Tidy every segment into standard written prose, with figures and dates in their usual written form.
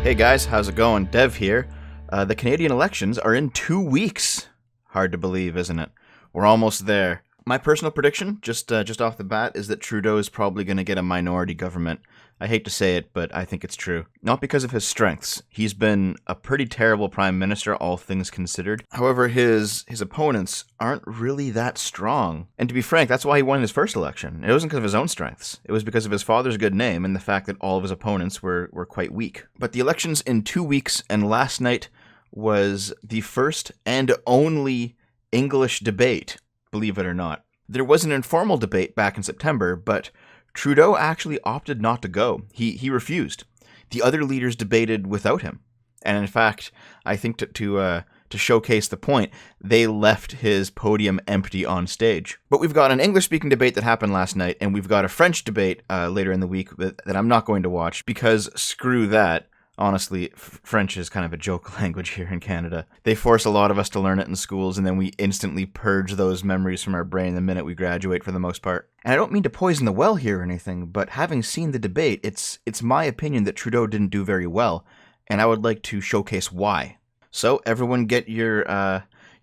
Hey guys, how's it going? Dev here. The Canadian elections are in 2 weeks. Hard to believe, isn't it? We're almost there. My personal prediction, just off the bat, is that Trudeau is probably going to get a minority government. I hate to say it, but I think it's true. Not because of his strengths. He's been a pretty terrible prime minister, all things considered. However, his opponents aren't really that strong. And to be frank, that's why he won his first election. It wasn't because of his own strengths. It was because of his father's good name and the fact that all of his opponents were quite weak. But the election's in 2 weeks, and last night was the first and only English debate, believe it or not. There was an informal debate back in September, but Trudeau actually opted not to go. He refused. The other leaders debated without him. And in fact, I think to showcase the point, they left his podium empty on stage. But we've got an English-speaking debate that happened last night, and we've got a French debate later in the week that I'm not going to watch, because screw that. Honestly, French is kind of a joke language here in Canada. They force a lot of us to learn it in schools, and then we instantly purge those memories from our brain the minute we graduate for the most part. And I don't mean to poison the well here or anything, but having seen the debate, it's my opinion that Trudeau didn't do very well, and I would like to showcase why. So everyone get your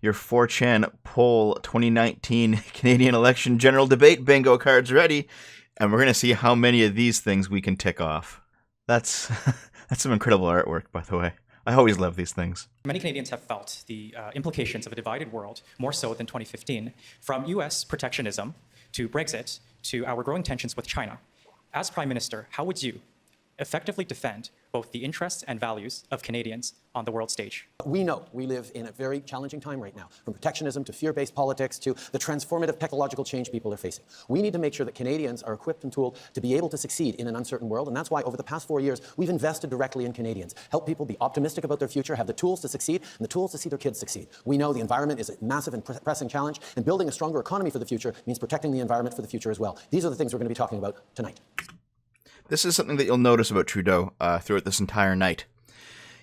4chan poll 2019 Canadian election general debate bingo cards ready, and we're going to see how many of these things we can tick off. That's some incredible artwork, by the way. I always love these things. Many Canadians have felt the implications of a divided world more so than 2015, from U.S. protectionism to Brexit to our growing tensions with China. As Prime Minister, how would you effectively defend both the interests and values of Canadians on the world stage? We know we live in a very challenging time right now, from protectionism to fear-based politics to the transformative technological change people are facing. We need to make sure that Canadians are equipped and tooled to be able to succeed in an uncertain world, and that's why over the past 4 years, we've invested directly in Canadians, help people be optimistic about their future, have the tools to succeed, and the tools to see their kids succeed. We know the environment is a massive and pressing challenge, and building a stronger economy for the future means protecting the environment for the future as well. These are the things we're going to be talking about tonight. This is something that you'll notice about Trudeau throughout this entire night.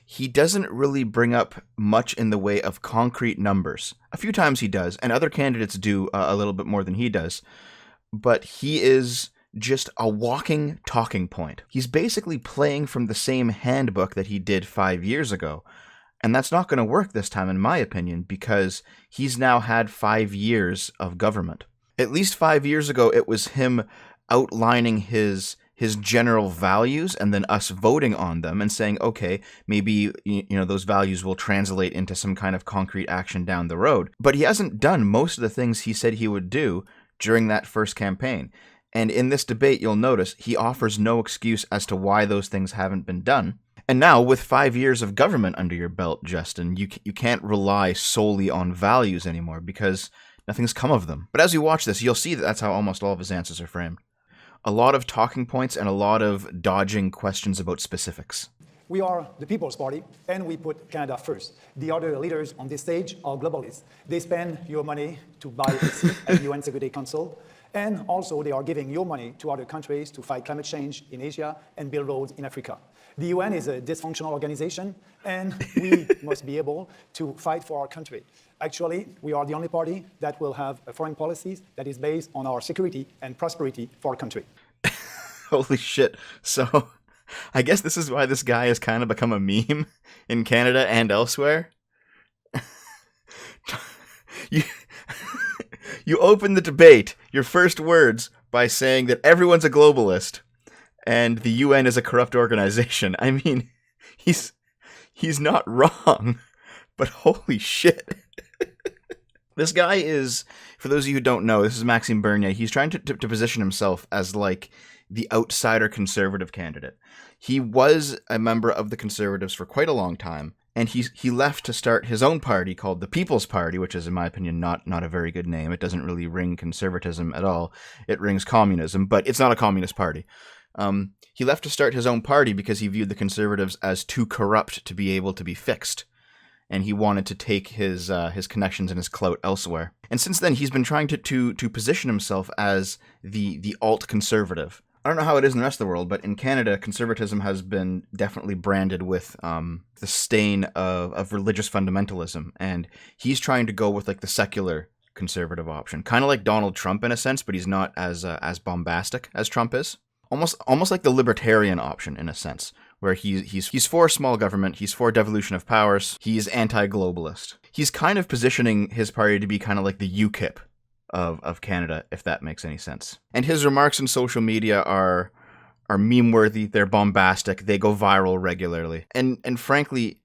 He doesn't really bring up much in the way of concrete numbers. A few times he does, and other candidates do a little bit more than he does. But he is just a walking talking point. He's basically playing from the same handbook that he did 5 years ago. And that's not going to work this time, in my opinion, because he's now had 5 years of government. At least 5 years ago, it was him outlining his general values and then us voting on them and saying, okay, maybe those values will translate into some kind of concrete action down the road. But he hasn't done most of the things he said he would do during that first campaign. And in this debate, you'll notice he offers no excuse as to why those things haven't been done. And now, with 5 years of government under your belt, Justin, you can't rely solely on values anymore because nothing's come of them. But as you watch this, you'll see that that's how almost all of his answers are framed. A lot of talking points and a lot of dodging questions about specifics. We are the People's Party, and we put Canada first. The other leaders on this stage are globalists. They spend your money to buy a seat at the UN Security Council, and also they are giving your money to other countries to fight climate change in Asia and build roads in Africa. The UN is a dysfunctional organization, and we must be able to fight for our country. Actually, we are the only party that will have a foreign policy that is based on our security and prosperity for our country. Holy shit. So, I guess this is why this guy has kind of become a meme in Canada and elsewhere. You open the debate, your first words, by saying that everyone's a globalist and the UN is a corrupt organization. I mean, he's not wrong, but holy shit. This guy is, for those of you who don't know, this is Maxime Bernier. He's trying to position himself as like the outsider conservative candidate. He was a member of the Conservatives for quite a long time, and he left to start his own party called the People's Party, which is, in my opinion, not a very good name. It doesn't really ring conservatism at all. It rings communism, but it's not a communist party. He left to start his own party because he viewed the Conservatives as too corrupt to be able to be fixed. And he wanted to take his connections and his clout elsewhere. And since then, he's been trying to position himself as the alt-conservative. I don't know how it is in the rest of the world, but in Canada, conservatism has been definitely branded with the stain of religious fundamentalism. And he's trying to go with like the secular conservative option. Kind of like Donald Trump in a sense, but he's not as bombastic as Trump is. almost like the libertarian option in a sense, where he's for small government, he's for devolution of powers, he's anti-globalist. He's kind of positioning his party to be kind of like the UKIP of Canada, if that makes any sense. And his remarks in social media are meme-worthy, they're bombastic, they go viral regularly. And frankly,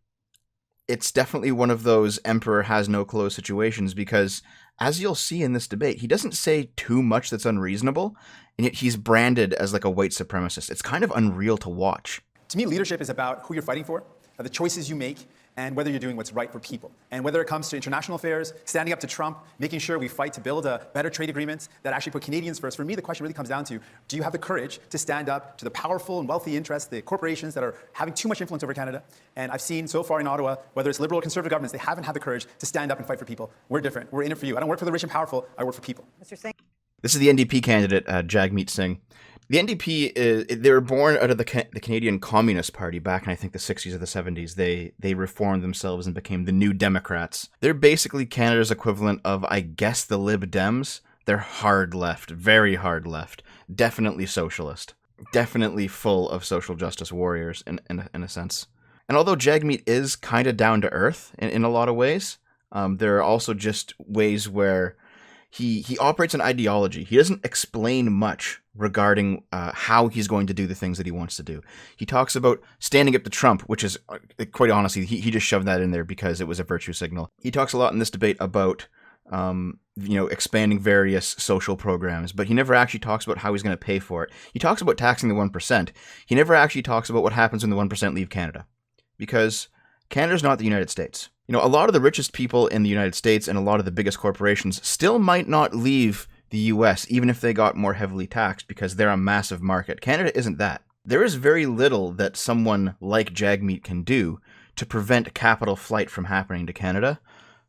it's definitely one of those emperor has no clothes situations, because as you'll see in this debate, he doesn't say too much that's unreasonable, and yet he's branded as like a white supremacist. It's kind of unreal to watch. To me, leadership is about who you're fighting for, the choices you make, and whether you're doing what's right for people. And whether it comes to international affairs, standing up to Trump, making sure we fight to build better trade agreements that actually put Canadians first. For me, the question really comes down to, do you have the courage to stand up to the powerful and wealthy interests, the corporations that are having too much influence over Canada? And I've seen so far in Ottawa, whether it's liberal or conservative governments, they haven't had the courage to stand up and fight for people. We're different. We're in it for you. I don't work for the rich and powerful. I work for people. Mr. Singh. This is the NDP candidate, Jagmeet Singh. The NDP, they were born out of the Canadian Communist Party back in, I think, the 60s or the 70s. They reformed themselves and became the New Democrats. They're basically Canada's equivalent of, I guess, the Lib Dems. They're hard left, very hard left, definitely socialist, definitely full of social justice warriors in a sense. And although Jagmeet is kind of down to earth in a lot of ways, there are also just ways where he operates an ideology. He doesn't explain much regarding how he's going to do the things that he wants to do. He talks about standing up to Trump, which is, quite honestly, he just shoved that in there because it was a virtue signal. He talks a lot in this debate about expanding various social programs, but he never actually talks about how he's going to pay for it. He talks about taxing the 1%. He never actually talks about what happens when the 1% leave Canada, because Canada's not the United States. A lot of the richest people in the United States and a lot of the biggest corporations still might not leave the US, even if they got more heavily taxed, because they're a massive market. Canada isn't that. There is very little that someone like Jagmeet can do to prevent capital flight from happening to Canada.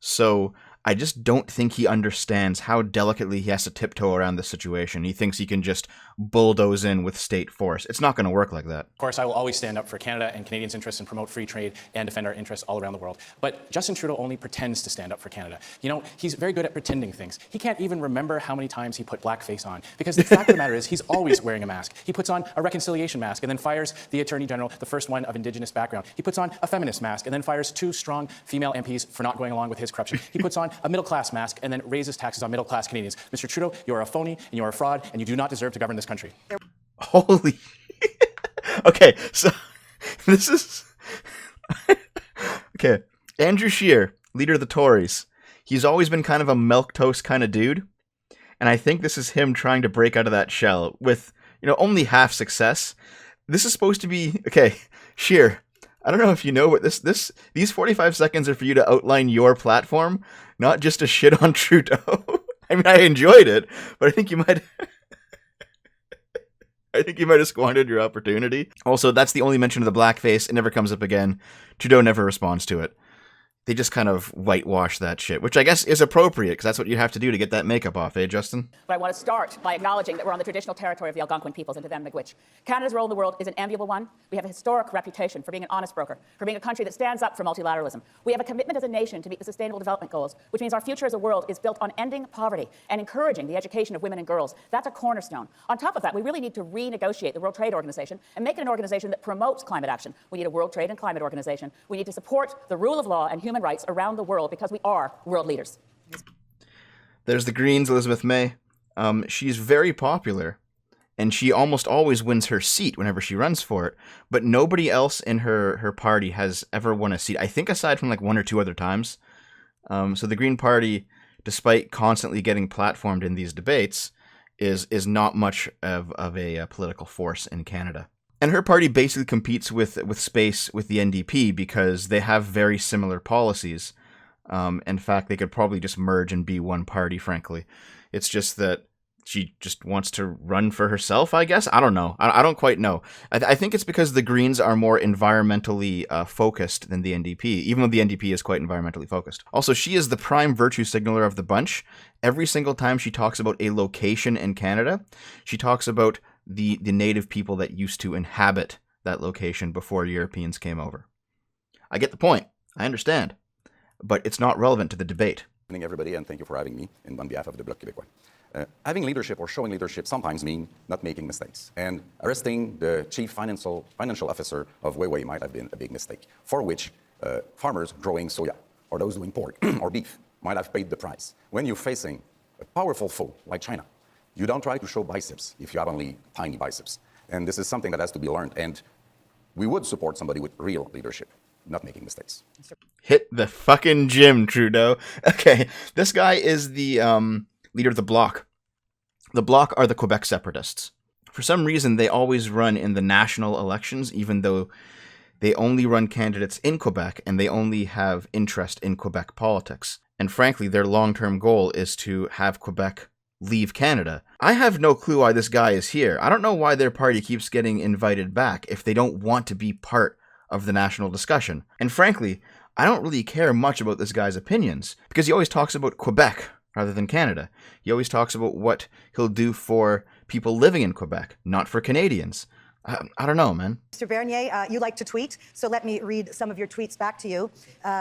So I just don't think he understands how delicately he has to tiptoe around this situation. He thinks he can just bulldoze in with state force. It's not going to work like that. Of course, I will always stand up for Canada and Canadians' interests and promote free trade and defend our interests all around the world. But Justin Trudeau only pretends to stand up for Canada. He's very good at pretending things. He can't even remember how many times he put blackface on, because the fact of the matter is he's always wearing a mask. He puts on a reconciliation mask and then fires the Attorney General, the first one of Indigenous background. He puts on a feminist mask and then fires 2 strong female MPs for not going along with his corruption. He puts on a middle-class mask and then raises taxes on middle-class Canadians. Mr. Trudeau, you are a phony and you are a fraud and you do not deserve to govern this country. Holy. Okay, so this is. Okay, Andrew Scheer, leader of the Tories. He's always been kind of a milquetoast kind of dude, and I think this is him trying to break out of that shell with, only half success. This is supposed to be okay. Scheer, I don't know if you know, but these 45 seconds are for you to outline your platform, not just to shit on Trudeau. I mean, I enjoyed it, but I think you might. I think you might have squandered your opportunity. Also, that's the only mention of the blackface. It never comes up again. Trudeau never responds to it. They just kind of whitewash that shit, which I guess is appropriate, because that's what you have to do to get that makeup off, eh, Justin? But I want to start by acknowledging that we're on the traditional territory of the Algonquin peoples, and to them, Miigwech. Canada's role in the world is an enviable one. We have a historic reputation for being an honest broker, for being a country that stands up for multilateralism. We have a commitment as a nation to meet the Sustainable Development Goals, which means our future as a world is built on ending poverty and encouraging the education of women and girls. That's a cornerstone. On top of that, we really need to renegotiate the World Trade Organization and make it an organization that promotes climate action. We need a World Trade and Climate Organization. We need to support the rule of law and human rights around the world, because we are world leaders. There's the Greens, Elizabeth May. She's very popular, and she almost always wins her seat whenever she runs for it, but nobody else in her party has ever won a seat, I think, aside from like 1 or 2 other times. So the Green Party, despite constantly getting platformed in these debates, is not much of a political force in Canada. And her party basically competes with space with the NDP because they have very similar policies. In fact, they could probably just merge and be one party, frankly. It's just that she just wants to run for herself, I guess? I don't know. I don't quite know. I think it's because the Greens are more environmentally focused than the NDP, even though the NDP is quite environmentally focused. Also, she is the prime virtue signaler of the bunch. Every single time she talks about a location in Canada, she talks about the native people that used to inhabit that location before Europeans came over. I get the point. I understand. But it's not relevant to the debate. Good evening, everybody, and thank you for having me on behalf of the Bloc Québécois. Having leadership or showing leadership sometimes mean not making mistakes. And arresting the chief financial officer of Huawei might have been a big mistake, for which farmers growing soya or those doing pork or beef might have paid the price. When you're facing a powerful foe like China, you don't try to show biceps if you have only tiny biceps. And this is something that has to be learned. And we would support somebody with real leadership, not making mistakes. Hit the fucking gym, Trudeau. Okay, this guy is the leader of the Bloc. The Bloc are the Quebec separatists. For some reason, they always run in the national elections, even though they only run candidates in Quebec and they only have interest in Quebec politics. And frankly, their long-term goal is to have Quebec leave Canada. I have no clue why this guy is here. I don't know why their party keeps getting invited back if they don't want to be part of the national discussion. And frankly, I don't really care much about this guy's opinions, because he always talks about Quebec rather than Canada. He always talks about what he'll do for people living in Quebec, not for Canadians. I don't know, man. Mr. Bernier, you like to tweet, so let me read some of your tweets back to you.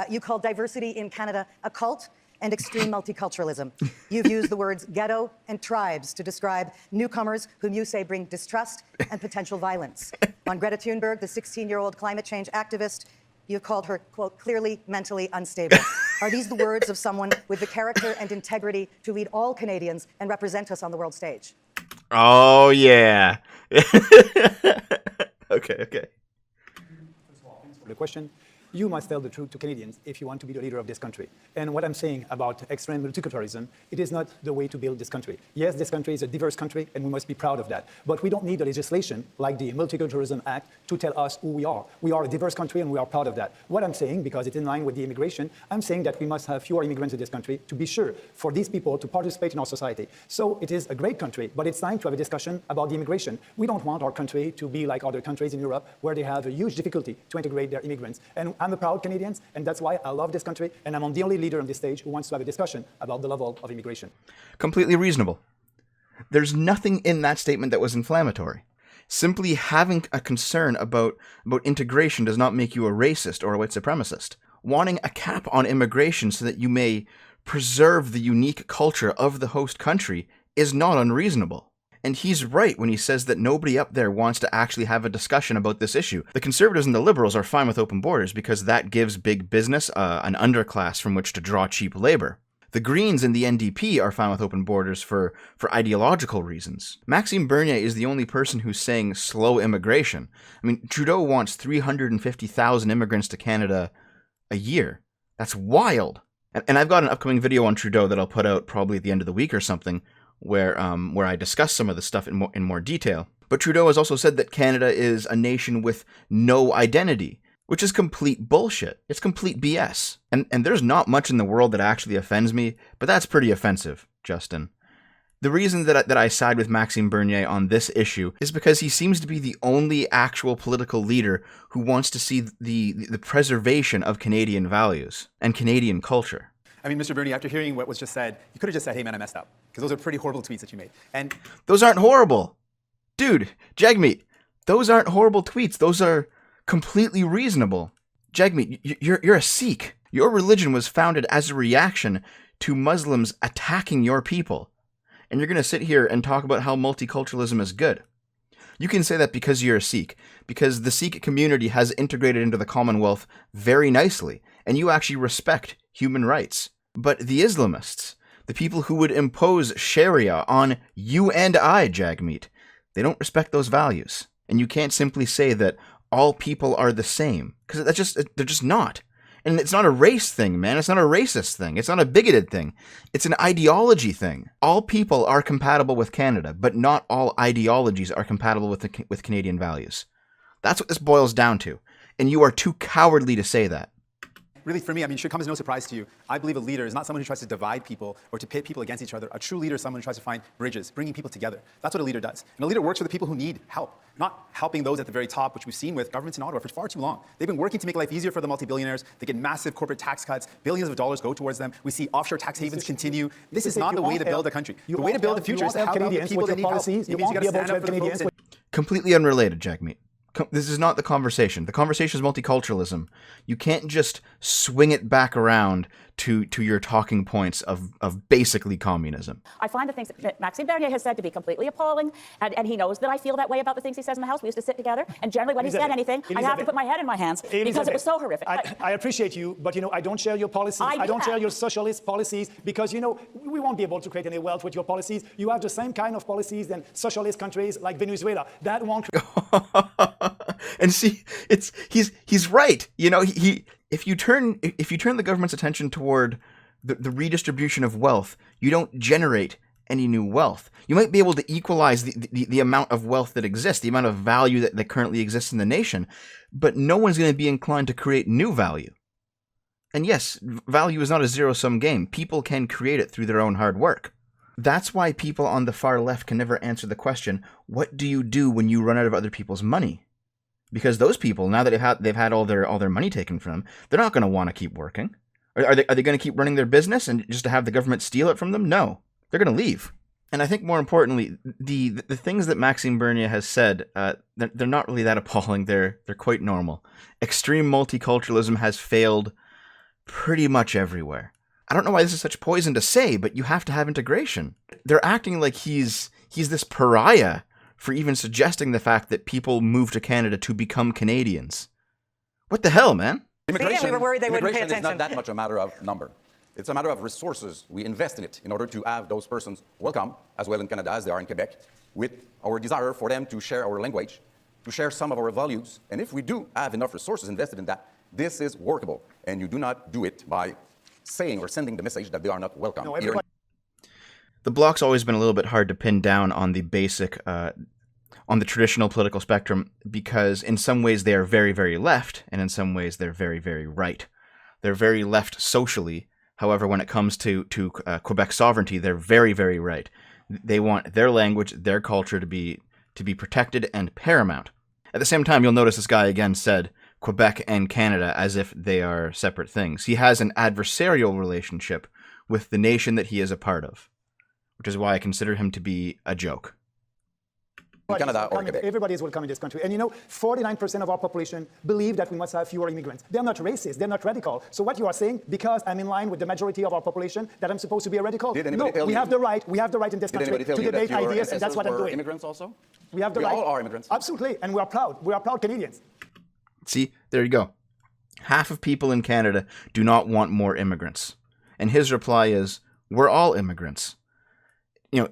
You call diversity in Canada a cult and extreme multiculturalism. You've used the words ghetto and tribes to describe newcomers whom you say bring distrust and potential violence. On Greta Thunberg, the 16-year-old climate change activist, you've called her, quote, clearly mentally unstable. Are these the words of someone with the character and integrity to lead all Canadians and represent us on the world stage? Oh, yeah. Okay. The question, you must tell the truth to Canadians if you want to be the leader of this country. And what I'm saying about extreme multiculturalism, it is not the way to build this country. Yes, this country is a diverse country, and we must be proud of that. But we don't need a legislation like the Multiculturalism Act to tell us who we are. We are a diverse country, and we are proud of that. What I'm saying, because it's in line with the immigration, I'm saying that we must have fewer immigrants in this country to be sure for these people to participate in our society. So it is a great country, but it's time to have a discussion about the immigration. We don't want our country to be like other countries in Europe, where they have a huge difficulty to integrate their immigrants. And I'm a proud Canadian, and that's why I love this country, and I'm the only leader on this stage who wants to have a discussion about the level of immigration. Completely reasonable. There's nothing in that statement that was inflammatory. Simply having a concern about integration does not make you a racist or a white supremacist. Wanting a cap on immigration so that you may preserve the unique culture of the host country is not unreasonable. And he's right when he says that nobody up there wants to actually have a discussion about this issue. The Conservatives and the Liberals are fine with open borders because that gives big business an underclass from which to draw cheap labor. The Greens and the NDP are fine with open borders for ideological reasons. Maxime Bernier is the only person who's saying slow immigration. I mean, Trudeau wants 350,000 immigrants to Canada a year. That's wild. And I've got an upcoming video on Trudeau that I'll put out probably at the end of the week or something, where I discuss some of this stuff in more detail. But Trudeau has also said that Canada is a nation with no identity, which is complete bullshit. It's complete BS. And there's not much in the world that actually offends me, but that's pretty offensive, Justin. The reason that I side with Maxime Bernier on this issue is because he seems to be the only actual political leader who wants to see the preservation of Canadian values and Canadian culture. I mean, Mr. Bernier, after hearing what was just said, you could have just said, hey, man, I messed up. Because those are pretty horrible tweets that you made. And those aren't horrible. Dude, Jagmeet, those aren't horrible tweets. Those are completely reasonable. Jagmeet, you're a Sikh. Your religion was founded as a reaction to Muslims attacking your people. And you're going to sit here and talk about how multiculturalism is good. You can say that because you're a Sikh, because the Sikh community has integrated into the Commonwealth very nicely, and you actually respect human rights. But the Islamists, the people who would impose Sharia on you and I, Jagmeet, they don't respect those values. And you can't simply say that all people are the same, because they're just not. And it's not a race thing, man. It's not a racist thing. It's not a bigoted thing. It's an ideology thing. All people are compatible with Canada, but not all ideologies are compatible with Canadian values. That's what this boils down to. And you are too cowardly to say that. Really, for me, I mean, it should come as no surprise to you. I believe a leader is not someone who tries to divide people or to pit people against each other. A true leader is someone who tries to find bridges, bringing people together. That's what a leader does. And a leader works for the people who need help, not helping those at the very top, which we've seen with governments in Ottawa for far too long. They've been working to make life easier for the multi-billionaires. They get massive corporate tax cuts. Billions of dollars go towards them. We see offshore tax havens continue. This is not the way to build a country. The way to build the future is to help out the people that need help. It means you got to stand up for the folks. Completely unrelated, Jagmeet. This is not the conversation. The conversation is multiculturalism. You can't just swing it back around to your talking points of basically communism. I find the things that Maxime Bernier has said to be completely appalling, and he knows that I feel that way about the things he says in the House. We used to sit together, and generally when he said anything, I have to put my head in my hands because it was so horrific. I appreciate you, but I don't share your policies. I don't share your socialist policies because we won't be able to create any wealth with your policies. You have the same kind of policies in socialist countries like Venezuela. That won't. And see, he's right. If you turn the government's attention toward the redistribution of wealth, you don't generate any new wealth. You might be able to equalize the amount of wealth that exists, the amount of value that currently exists in the nation, but no one's going to be inclined to create new value. And yes, value is not a zero-sum game. People can create it through their own hard work. That's why people on the far left can never answer the question, what do you do when you run out of other people's money? Because those people, now that they've had all their money taken from them, they're not going to want to keep working. Are they going to keep running their business and just to have the government steal it from them? No, they're going to leave. And I think more importantly, the things that Maxime Bernier has said, they're not really that appalling. They're quite normal. Extreme multiculturalism has failed pretty much everywhere. I don't know why this is such poison to say, but you have to have integration. They're acting like he's this pariah for even suggesting the fact that people move to Canada to become Canadians. What the hell, man? Immigration, we were worried they wouldn't pay immigration is not attention. that much a matter of number. It's a matter of resources. We invest in it in order to have those persons welcome, as well in Canada as they are in Quebec, with our desire for them to share our language, to share some of our values. And if we do have enough resources invested in that, this is workable. And you do not do it by saying or sending the message that they are not welcome. No, either. The Bloc's always been a little bit hard to pin down on the basic, on the traditional political spectrum, because in some ways they are very, very left, and in some ways they're very, very right. They're very left socially. However, when it comes to Quebec sovereignty, they're very, very right. They want their language, their culture to be protected and paramount. At the same time, you'll notice this guy again said Quebec and Canada as if they are separate things. He has an adversarial relationship with the nation that he is a part of, which is why I consider him to be a joke. Canada or Quebec. Everybody is welcome in this country. And 49% of our population believe that we must have fewer immigrants. They're not racist. They're not radical. So what you are saying, because I'm in line with the majority of our population, that I'm supposed to be a radical? Did anybody tell we you? have the right. We have the right in this Did country anybody tell to you that debate your ideas, and that's what I'm ancestors were doing. immigrants also? We have the We right. all are immigrants. Absolutely, and we are proud. We are proud Canadians. See, there you go. Half of people in Canada do not want more immigrants. And his reply is, we're all immigrants.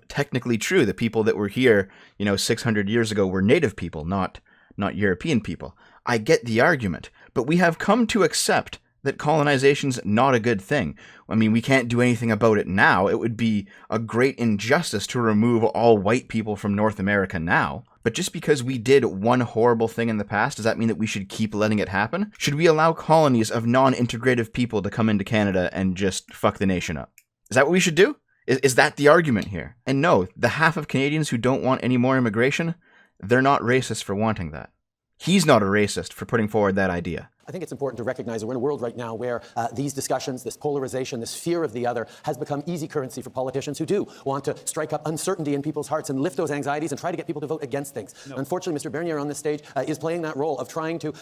Technically true. The people that were here, 600 years ago were native people, not European people. I get the argument, but we have come to accept that colonization's not a good thing. I mean, we can't do anything about it now. It would be a great injustice to remove all white people from North America now. But just because we did one horrible thing in the past, does that mean that we should keep letting it happen? Should we allow colonies of non-integrative people to come into Canada and just fuck the nation up? Is that what we should do? Is that the argument here? And no, the half of Canadians who don't want any more immigration, they're not racist for wanting that. He's not a racist for putting forward that idea. I think it's important to recognize that we're in a world right now where these discussions, this polarization, this fear of the other has become easy currency for politicians who do want to strike up uncertainty in people's hearts and lift those anxieties and try to get people to vote against things. No. Unfortunately, Mr. Bernier on this stage is playing that role of trying to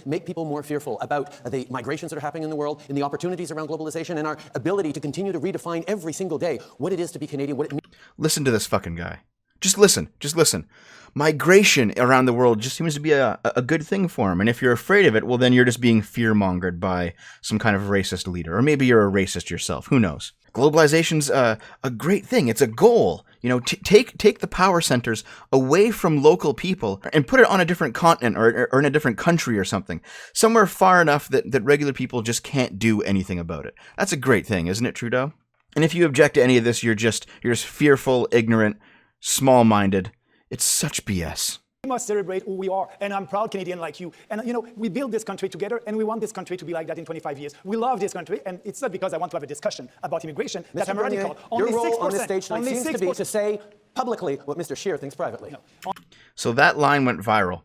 make people more fearful about the migrations that are happening in the world, in the opportunities around globalization, and our ability to continue to redefine every single day what it is to be Canadian, what it means. Listen to this fucking guy. Just listen. Migration around the world just seems to be a good thing for him. And if you're afraid of it, well, then you're just being fear-mongered by some kind of racist leader. Or maybe you're a racist yourself. Who knows? Globalization's a great thing. It's a goal. Take the power centers away from local people and put it on a different continent or in a different country or something. Somewhere far enough that regular people just can't do anything about it. That's a great thing, isn't it, Trudeau? And if you object to any of this, you're just fearful, ignorant, small-minded. It's such BS. We must celebrate who we are, and I'm proud Canadian like you. And we built this country together, and we want this country to be like that in 25 years. We love this country, and it's not because I want to have a discussion about immigration that I'm radical. Your Only role 6%, on this stage tonight only seems 6%. to be to say publicly what Mr. Scheer thinks privately. No. So that line went viral,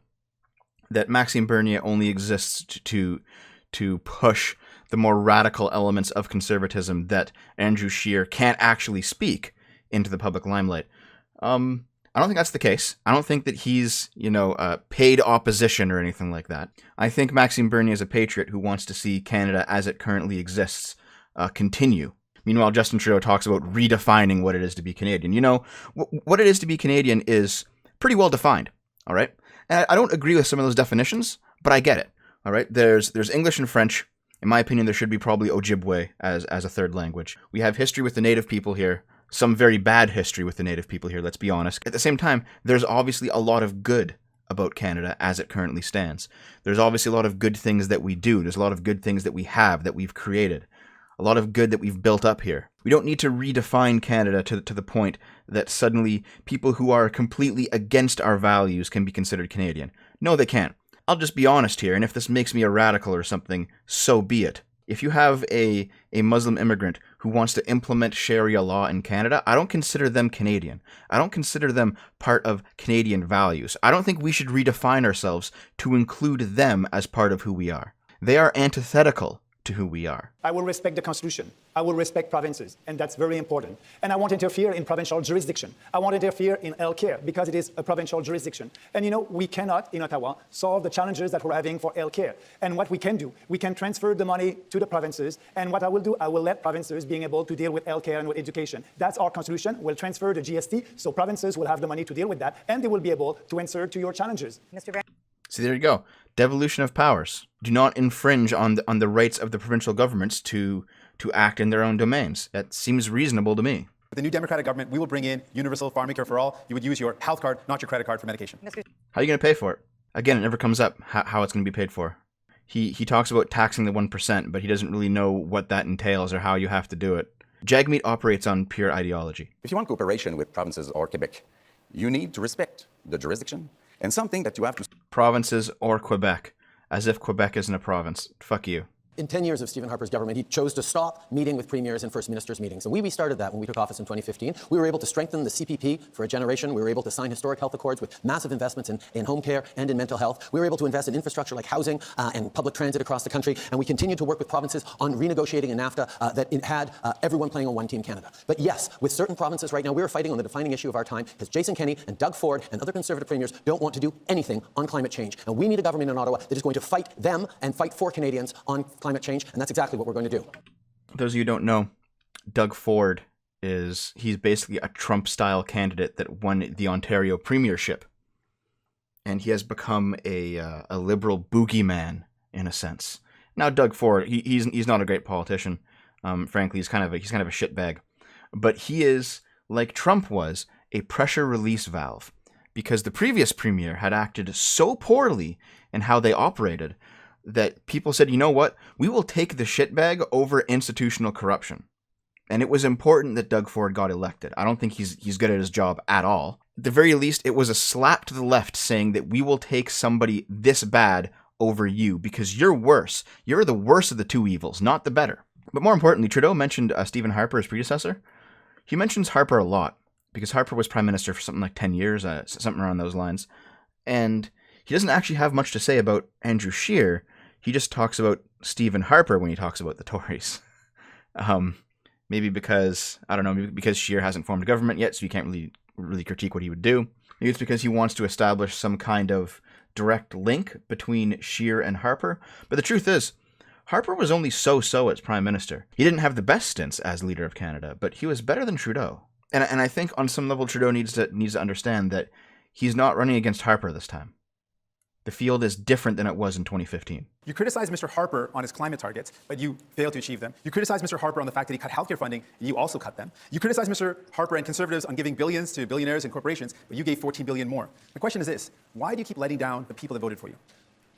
that Maxime Bernier only exists to push the more radical elements of conservatism that Andrew Scheer can't actually speak into the public limelight. I don't think that's the case. I don't think that he's, paid opposition or anything like that. I think Maxime Bernier is a patriot who wants to see Canada as it currently exists continue. Meanwhile, Justin Trudeau talks about redefining what it is to be Canadian. What it is to be Canadian is pretty well defined, all right? And I don't agree with some of those definitions, but I get it, all right? There's English and French. In my opinion, there should be probably Ojibwe as a third language. We have history with the native people here. Some very bad history with the native people here, let's be honest. At the same time, there's obviously a lot of good about Canada as it currently stands. There's obviously a lot of good things that we do. There's a lot of good things that we have, that we've created. A lot of good that we've built up here. We don't need to redefine Canada to the point that suddenly people who are completely against our values can be considered Canadian. No, they can't. I'll just be honest here, and if this makes me a radical or something, so be it. If you have a Muslim immigrant who wants to implement Sharia law in Canada, I don't consider them Canadian. I don't consider them part of Canadian values. I don't think we should redefine ourselves to include them as part of who we are. They are antithetical to who we are. I will respect the Constitution. I will respect provinces, and that's very important. And I won't interfere in provincial jurisdiction. I won't interfere in healthcare because it is a provincial jurisdiction. And we cannot, in Ottawa, solve the challenges that we're having for healthcare. And what we can do, we can transfer the money to the provinces. And what I will do, I will let provinces being able to deal with healthcare and with education. That's our Constitution. We'll transfer the GST, so provinces will have the money to deal with that, and they will be able to answer to your challenges. Mr. Van- See, there you go. Devolution of powers. Do not infringe on the rights of the provincial governments to act in their own domains. That seems reasonable to me. With the new Democratic government, we will bring in universal pharmacare for all. You would use your health card, not your credit card, for medication. How are you going to pay for it? Again, it never comes up how it's going to be paid for. He talks about taxing the 1%, but he doesn't really know what that entails or how you have to do it. Jagmeet operates on pure ideology. If you want cooperation with provinces or Quebec, you need to respect the jurisdiction and something that you have to... Provinces or Quebec. As if Quebec isn't a province. Fuck you. In 10 years of Stephen Harper's government, he chose to stop meeting with premiers and first ministers meetings. And we restarted that when we took office in 2015. We were able to strengthen the CPP for a generation. We were able to sign historic health accords with massive investments in home care and in mental health. We were able to invest in infrastructure like housing and public transit across the country. And we continued to work with provinces on renegotiating a NAFTA that it had everyone playing on one team Canada. But yes, with certain provinces right now, we are fighting on the defining issue of our time because Jason Kenney and Doug Ford and other Conservative premiers don't want to do anything on climate change. And we need a government in Ottawa that is going to fight them and fight for Canadians on climate change. And that's exactly what we're going to do. Those of you who don't know, Doug Ford he's basically a Trump-style candidate that won the Ontario premiership. And he has become a liberal boogeyman, in a sense. Now, Doug Ford, he's not a great politician. Frankly, he's kind of a shitbag. But he is, like Trump was, a pressure release valve. Because the previous premier had acted so poorly in how they operated that people said, you know what, we will take the shitbag over institutional corruption. And it was important that Doug Ford got elected. I don't think he's good at his job at all. At the very least, it was a slap to the left saying that we will take somebody this bad over you because you're worse. You're the worst of the two evils, not the better. But more importantly, Trudeau mentioned Stephen Harper, his predecessor. He mentions Harper a lot because Harper was prime minister for something like 10 years, something around those lines. And he doesn't actually have much to say about Andrew Scheer. He just talks about Stephen Harper when he talks about the Tories. Maybe because, I don't know, maybe because Scheer hasn't formed a government yet, so you can't really critique what he would do. Maybe it's because he wants to establish some kind of direct link between Scheer and Harper. But the truth is, Harper was only so-so as prime minister. He didn't have the best stints as leader of Canada, but he was better than Trudeau. And I think on some level Trudeau needs to understand that he's not running against Harper this time. The field is different than it was in 2015. You criticize Mr. Harper on his climate targets, but you failed to achieve them. You criticize Mr. Harper on the fact that he cut healthcare funding, and you also cut them. You criticize Mr. Harper and Conservatives on giving billions to billionaires and corporations, but you gave $14 billion more. The question is this: why do you keep letting down the people that voted for you?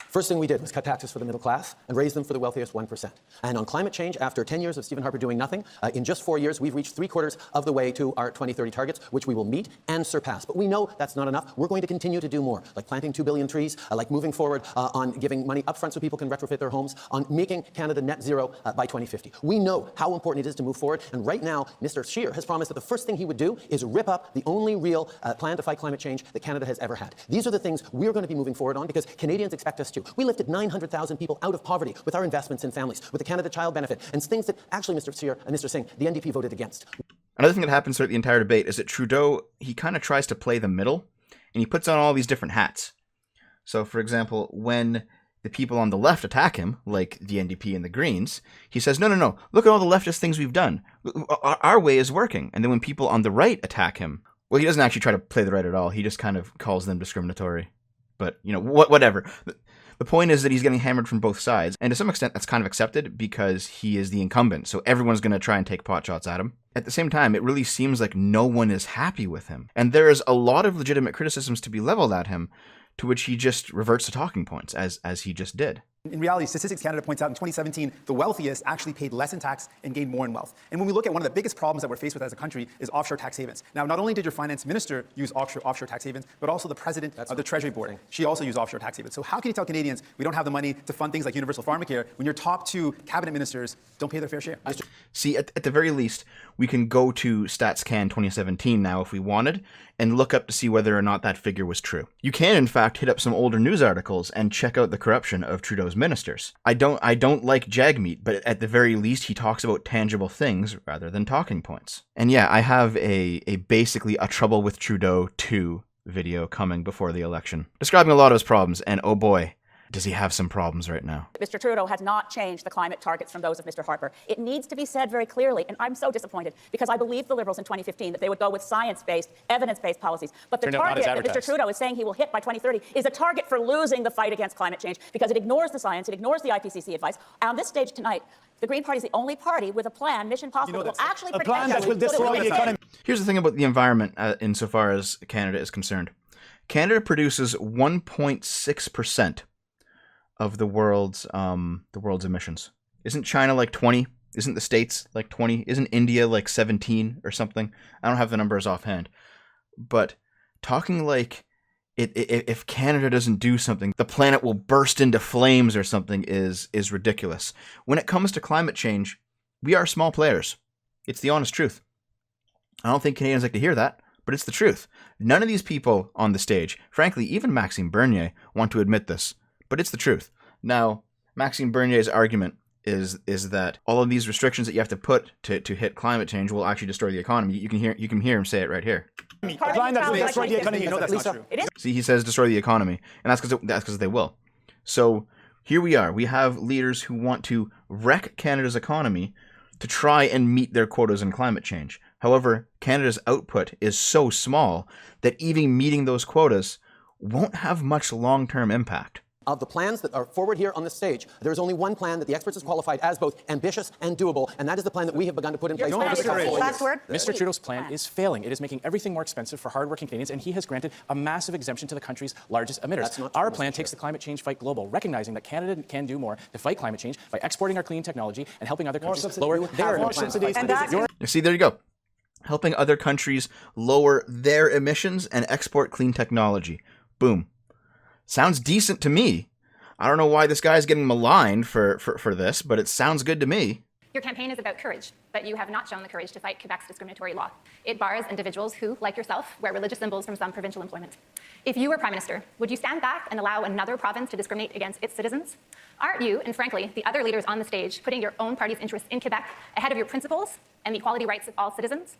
First thing we did was cut taxes for the middle class and raise them for the wealthiest 1%. And on climate change, after 10 years of Stephen Harper doing nothing, in just 4 years, we've reached 3/4 of the way to our 2030 targets, which we will meet and surpass. But we know that's not enough. We're going to continue to do more, like planting 2 billion trees, like moving forward on giving money upfront so people can retrofit their homes, on making Canada net zero by 2050. We know how important it is to move forward. And right now, Mr. Scheer has promised that the first thing he would do is rip up the only real plan to fight climate change that Canada has ever had. These are the things we're going to be moving forward on because Canadians expect us to. We lifted 900,000 people out of poverty with our investments in families, with the Canada Child Benefit, and things that actually, Mr. Scheer and Mr. Singh, the NDP voted against. Another thing that happens throughout the entire debate is that Trudeau, he kind of tries to play the middle, and he puts on all these different hats. So, for example, when the people on the left attack him, like the NDP and the Greens, he says, no, look at all the leftist things we've done. Our way is working. And then when people on the right attack him, well, he doesn't actually try to play the right at all. He just kind of calls them discriminatory. But, whatever. The point is that he's getting hammered from both sides. And to some extent, that's kind of accepted because he is the incumbent. So everyone's going to try and take pot shots at him. At the same time, it really seems like no one is happy with him. And there is a lot of legitimate criticisms to be leveled at him, to which he just reverts to talking points, as he just did. In reality, Statistics Canada points out in 2017, the wealthiest actually paid less in tax and gained more in wealth. And when we look at one of the biggest problems that we're faced with as a country is offshore tax havens. Now, not only did your finance minister use offshore tax havens, but also the president of the Treasury Board. She also used offshore tax havens. So how can you tell Canadians we don't have the money to fund things like universal pharmacare when your top two cabinet ministers don't pay their fair share? See, at the very least, we can go to StatsCan 2017 now if we wanted, and look up to see whether or not that figure was true. You can, in fact, hit up some older news articles and check out the corruption of Trudeau's ministers. I don't like Jagmeet, but at the very least, he talks about tangible things rather than talking points. And yeah, I have a basically a Trouble with Trudeau 2 video coming before the election, describing a lot of his problems, and oh boy, does he have some problems right now. Mr. Trudeau has not changed the climate targets from those of Mr. Harper. It needs to be said very clearly, and I'm so disappointed because I believed the Liberals in 2015 that they would go with science-based, evidence-based policies. But the target that Mr. Trudeau is saying he will hit by 2030 is a target for losing the fight against climate change because it ignores the science, it ignores the IPCC advice. And on this stage tonight, the Green Party is the only party with a plan, Mission Possible, that will actually protect us. A plan that will destroy the economy. Here's the thing about the environment insofar as Canada is concerned. Canada produces 1.6% of the world's emissions. Isn't China like 20? Isn't the States like 20? Isn't India like 17 or something? I don't have the numbers offhand. But talking like if Canada doesn't do something, the planet will burst into flames or something is ridiculous. When it comes to climate change, we are small players. It's the honest truth. I don't think Canadians like to hear that, but it's the truth. None of these people on the stage, frankly, even Maxime Bernier, want to admit this. But it's the truth. Now, Maxime Bernier's argument is that all of these restrictions that you have to put to hit climate change will actually destroy the economy. You can hear him say it right here. See, he says destroy the economy, and that's because they will. So here we are. We have leaders who want to wreck Canada's economy to try and meet their quotas in climate change. However, Canada's output is so small that even meeting those quotas won't have much long-term impact. Of the plans that are forward here on the stage, there is only one plan that the experts have qualified as both ambitious and doable, and that is the plan that we have begun to put in place. Last word. Mr. Trudeau's plan is failing. It is making everything more expensive for hardworking Canadians, and he has granted a massive exemption to the country's largest emitters. Our plan takes the climate change fight global, recognizing that Canada can do more to fight climate change by exporting our clean technology and helping other countries lower their emissions. See, there you go. Helping other countries lower their emissions and export clean technology. Boom. Sounds decent to me. I don't know why this guy's getting maligned for this, but it sounds good to me. Your campaign is about courage, but you have not shown the courage to fight Quebec's discriminatory law. It bars individuals who, like yourself, wear religious symbols from some provincial employment. If you were Prime Minister, would you stand back and allow another province to discriminate against its citizens? Aren't you, and frankly, the other leaders on the stage, putting your own party's interests in Quebec ahead of your principles and the equality rights of all citizens?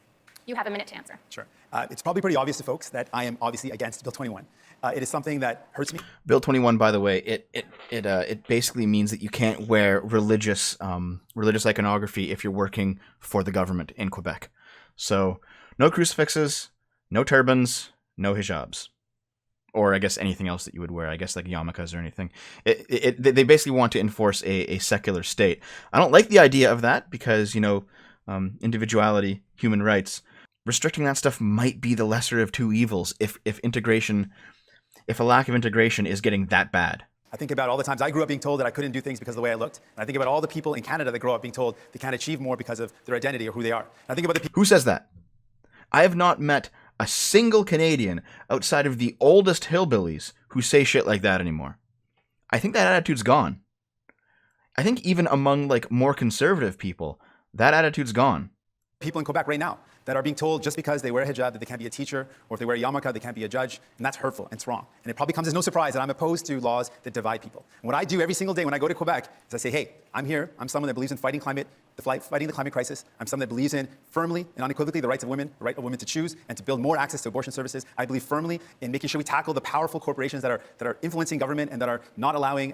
You have a minute to answer. Sure. It's probably pretty obvious to folks that I am obviously against Bill 21. It is something that hurts me. Bill 21, by the way, it basically means that you can't wear religious iconography if you're working for the government in Quebec. So no crucifixes, no turbans, no hijabs, or I guess anything else that you would wear. I guess like yarmulkes or anything. They basically want to enforce a secular state. I don't like the idea of that because individuality, human rights. Restricting that stuff might be the lesser of two evils if a lack of integration is getting that bad. I think about all the times I grew up being told that I couldn't do things because of the way I looked. And I think about all the people in Canada that grow up being told they can't achieve more because of their identity or who they are. And I think about the people. Who says that? I have not met a single Canadian outside of the oldest hillbillies who say shit like that anymore. I think that attitude's gone. I think even among like more conservative people, that attitude's gone. People in Quebec right now that are being told just because they wear a hijab that they can't be a teacher, or if they wear a yarmulke they can't be a judge, and that's hurtful and it's wrong. And it probably comes as no surprise that I'm opposed to laws that divide people. And what I do every single day when I go to Quebec is I say, hey, I'm here. I'm someone that believes in fighting the climate crisis. I'm someone that believes in firmly and unequivocally the rights of women, the right of women to choose and to build more access to abortion services. I believe firmly in making sure we tackle the powerful corporations that are influencing government and that are not allowing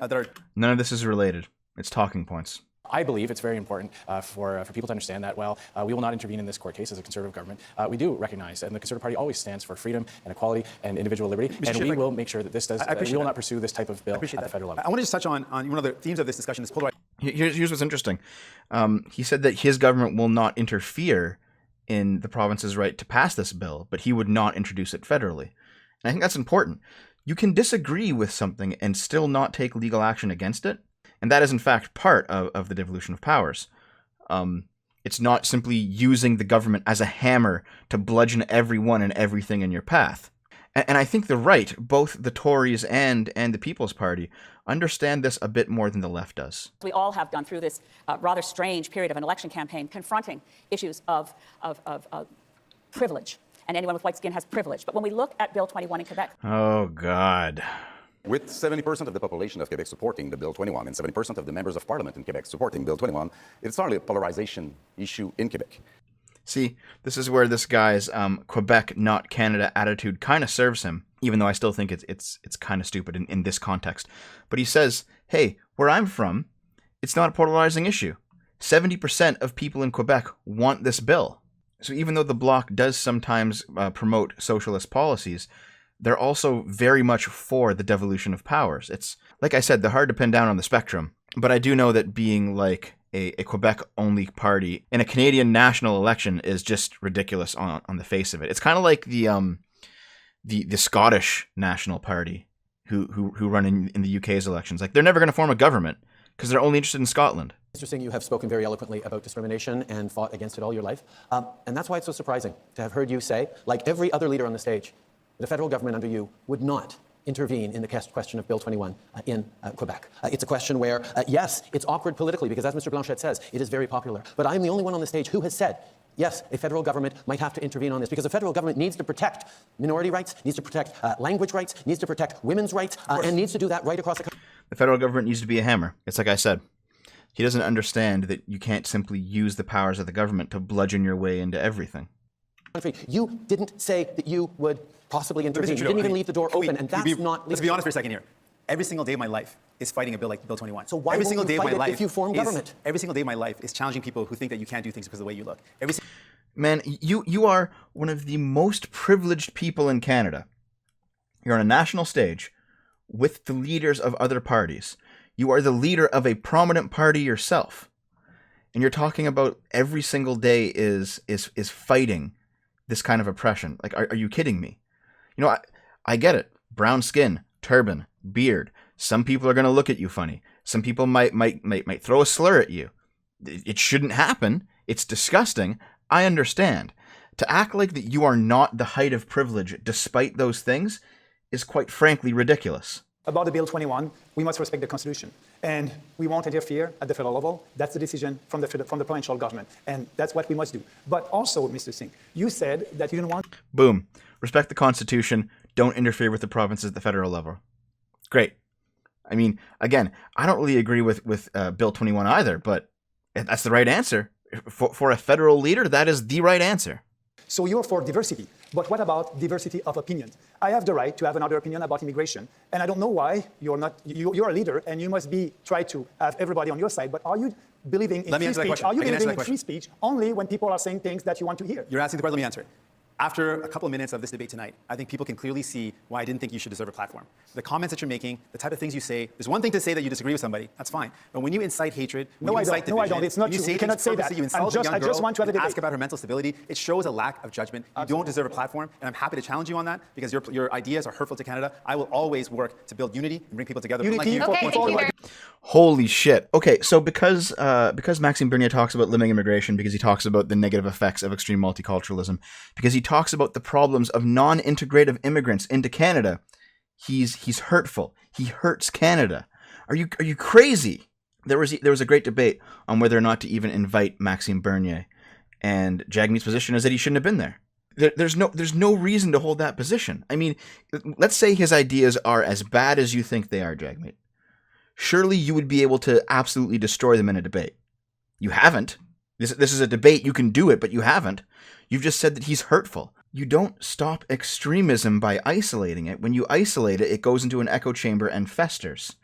None of this is related. It's talking points. I believe it's very important for people to understand that while we will not intervene in this court case as a conservative government, we do recognize, and the Conservative Party always stands for freedom and equality and individual liberty, and we will make sure that this does. We will not pursue this type of bill at the federal level. I want to just touch on one of the themes of this discussion is polarization. Here's what's interesting. He said that his government will not interfere in the province's right to pass this bill, but he would not introduce it federally. And I think that's important. You can disagree with something and still not take legal action against it. And that is, in fact, part of the devolution of powers. It's not simply using the government as a hammer to bludgeon everyone and everything in your path. And I think the right, both the Tories and the People's Party, understand this a bit more than the left does. We all have gone through this rather strange period of an election campaign confronting issues of privilege. And anyone with white skin has privilege. But when we look at Bill 21 in Quebec... Oh, God. With 70% of the population of Quebec supporting the Bill 21 and 70% of the members of parliament in Quebec supporting Bill 21, it's hardly a polarization issue in Quebec. See, this is where this guy's Quebec, not Canada attitude kind of serves him, even though I still think it's kind of stupid in this context. But he says, hey, where I'm from, it's not a polarizing issue. 70% of people in Quebec want this bill. So even though the Bloc does sometimes promote socialist policies, they're also very much for the devolution of powers. It's, like I said, they're hard to pin down on the spectrum. But I do know that being like a Quebec-only party in a Canadian national election is just ridiculous on the face of it. It's kind of like the Scottish National Party who run in the UK's elections. Like, they're never going to form a government because they're only interested in Scotland. Mr. Singh, you have spoken very eloquently about discrimination and fought against it all your life. And that's why it's so surprising to have heard you say, like every other leader on the stage, the federal government under you would not intervene in the question of Bill 21 in Quebec. It's a question where, yes, it's awkward politically because, as Mr. Blanchette says, it is very popular. But I'm the only one on the stage who has said, yes, a federal government might have to intervene on this because the federal government needs to protect minority rights, needs to protect language rights, needs to protect women's rights, and needs to do that right across the country. The federal government needs to be a hammer. It's like I said. He doesn't understand that you can't simply use the powers of the government to bludgeon your way into everything. You didn't say that you would possibly intervene. You didn't even leave the door open, and that's not... Let's be honest for a second here. Every single day of my life is fighting a bill like Bill 21. So why won't you fight it if you form government? Every single day of my life is challenging people who think that you can't do things because of the way you look. Man, you are one of the most privileged people in Canada. You're on a national stage with the leaders of other parties. You are the leader of a prominent party yourself. And you're talking about every single day is fighting this kind of oppression. Like, are you kidding me? You know, I get it. Brown skin, turban, beard. Some people are going to look at you funny. Some people might throw a slur at you. It shouldn't happen. It's disgusting. I understand. To act like that you are not the height of privilege despite those things is quite frankly ridiculous. About the Bill 21, we must respect the Constitution. And we won't interfere at the federal level. That's the decision from the provincial government. And that's what we must do. But also, Mr. Singh, you said that you didn't want... Boom. Respect the Constitution. Don't interfere with the provinces at the federal level. Great. I mean, again, I don't really agree with Bill 21 either, but that's the right answer. For a federal leader, that is the right answer. So you're for diversity. But what about diversity of opinions? I have the right to have another opinion about immigration, and I don't know why you're not. You're a leader, and you must try to have everybody on your side. But are you believing in free speech? Are you believing in free speech only when people are saying things that you want to hear? You're asking the question. Let me answer it. After a couple of minutes of this debate tonight, I think people can clearly see why I didn't think you should deserve a platform. The comments that you're making, the type of things you say, there's one thing to say that you disagree with somebody, that's fine. But when you incite hatred, when you incite division, no, I don't. It's not true. You cannot say that. You insult a young girl, I just want to have a debate. Ask about her mental stability, it shows a lack of judgment. You don't deserve a platform, and I'm happy to challenge you on that because your ideas are hurtful to Canada. I will always work to build unity and bring people together. Unity like you. Okay, Holy shit. Okay, so because Maxime Bernier talks about limiting immigration, because he talks about the negative effects of extreme multiculturalism, because he talks about the problems of non-integrative immigrants into Canada, he's hurtful. He hurts Canada. Are you crazy? There was a great debate on whether or not to even invite Maxime Bernier, And Jagmeet's position is that he shouldn't have been there. There's no reason to hold that position. I mean, let's say his ideas are as bad as you think they are, Jagmeet. Surely you would be able to absolutely destroy them in a debate. You haven't. This is a debate. You can do it, but you haven't. You've just said that he's hurtful. You don't stop extremism by isolating it. When you isolate it, it goes into an echo chamber and festers.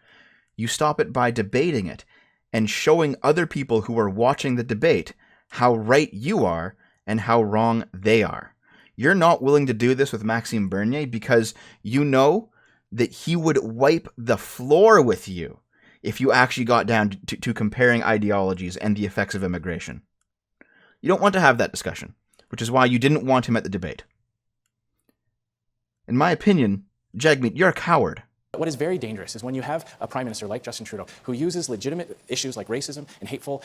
You stop it by debating it and showing other people who are watching the debate how right you are and how wrong they are. You're not willing to do this with Maxime Bernier because you know that he would wipe the floor with you if you actually got down to comparing ideologies and the effects of immigration. You don't want to have that discussion, which is why you didn't want him at the debate. In my opinion, Jagmeet, you're a coward. What is very dangerous is when you have a prime minister like Justin Trudeau who uses legitimate issues like racism and hateful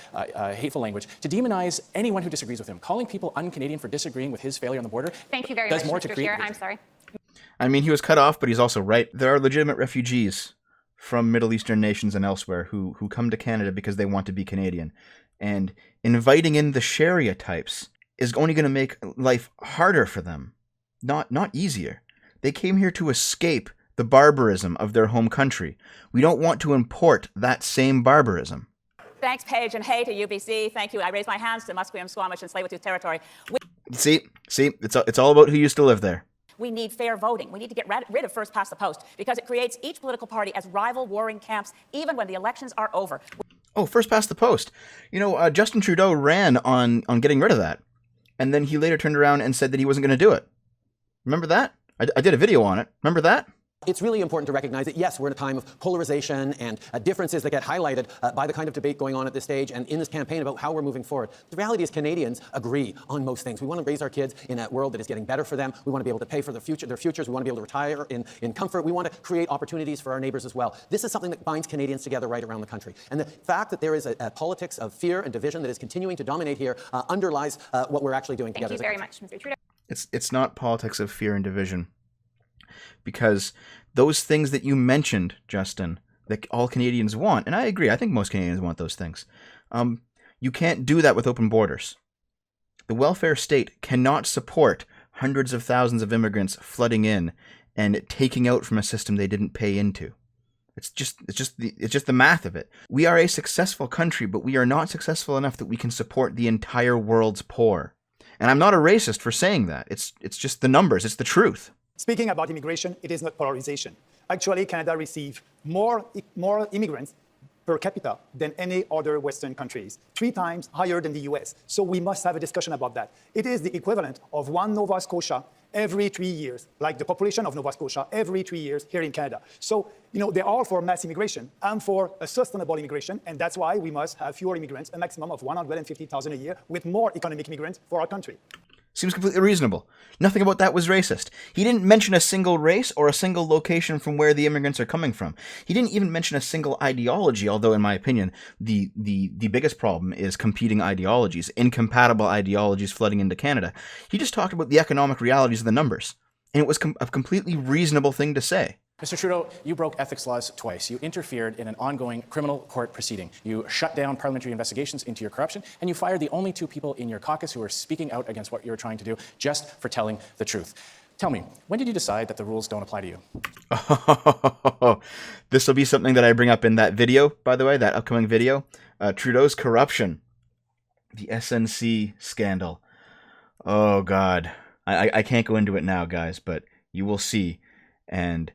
language to demonize anyone who disagrees with him, calling people un-Canadian for disagreeing with his failure on the border. Thank you very much, Mr. Chair. I'm sorry. I mean, he was cut off, but he's also right. There are legitimate refugees from Middle Eastern nations and elsewhere who come to Canada because they want to be Canadian. And inviting in the Sharia types is only going to make life harder for them, not easier. They came here to escape the barbarism of their home country. We don't want to import that same barbarism. Thanks, Paige, and hey to UBC. Thank you. I raise my hands to Musqueam, Squamish, and Tsleil-Waututh territory. See, it's all about who used to live there. We need fair voting. We need to get rid of first past the post because it creates each political party as rival warring camps even when the elections are over. Oh, first past the post. You know, Justin Trudeau ran on getting rid of that. And then he later turned around and said that he wasn't going to do it. Remember that? I did a video on it. Remember that? It's really important to recognize that, yes, we're in a time of polarization and differences that get highlighted by the kind of debate going on at this stage and in this campaign about how we're moving forward. The reality is Canadians agree on most things. We want to raise our kids in a world that is getting better for them. We want to be able to pay for their futures. We want to be able to retire in comfort. We want to create opportunities for our neighbors as well. This is something that binds Canadians together right around the country. And the fact that there is a politics of fear and division that is continuing to dominate here underlies what we're actually doing together. Thank you very much, Mr. Trudeau. It's not politics of fear and division. Because those things that you mentioned, Justin, that all Canadians want, and I agree, I think most Canadians want those things, you can't do that with open borders. The welfare state cannot support hundreds of thousands of immigrants flooding in and taking out from a system they didn't pay into. It's just the math of it. We are a successful country, but we are not successful enough that we can support the entire world's poor. And I'm not a racist for saying that. It's just the numbers. It's the truth. Speaking about immigration, it is not polarization. Actually, Canada receives more immigrants per capita than any other Western countries, 3 times higher than the US. So we must have a discussion about that. It is the equivalent of 1 Nova Scotia every 3 years, like the population of Nova Scotia every 3 years here in Canada. So, they're all for mass immigration. I'm for a sustainable immigration, and that's why we must have fewer immigrants, a maximum of 150,000 a year, with more economic immigrants for our country. Seems completely reasonable. Nothing about that was racist. He didn't mention a single race or a single location from where the immigrants are coming from. He didn't even mention a single ideology, although in my opinion, the biggest problem is competing ideologies, incompatible ideologies flooding into Canada. He just talked about the economic realities of the numbers, and it was a completely reasonable thing to say. Mr. Trudeau, you broke ethics laws twice. You interfered in an ongoing criminal court proceeding. You shut down parliamentary investigations into your corruption, and you fired the only 2 people in your caucus who were speaking out against what you were trying to do just for telling the truth. Tell me, when did you decide that the rules don't apply to you? This will be something that I bring up in that video, by the way, that upcoming video. Trudeau's corruption. The SNC scandal. Oh, God. I can't go into it now, guys, but you will see. And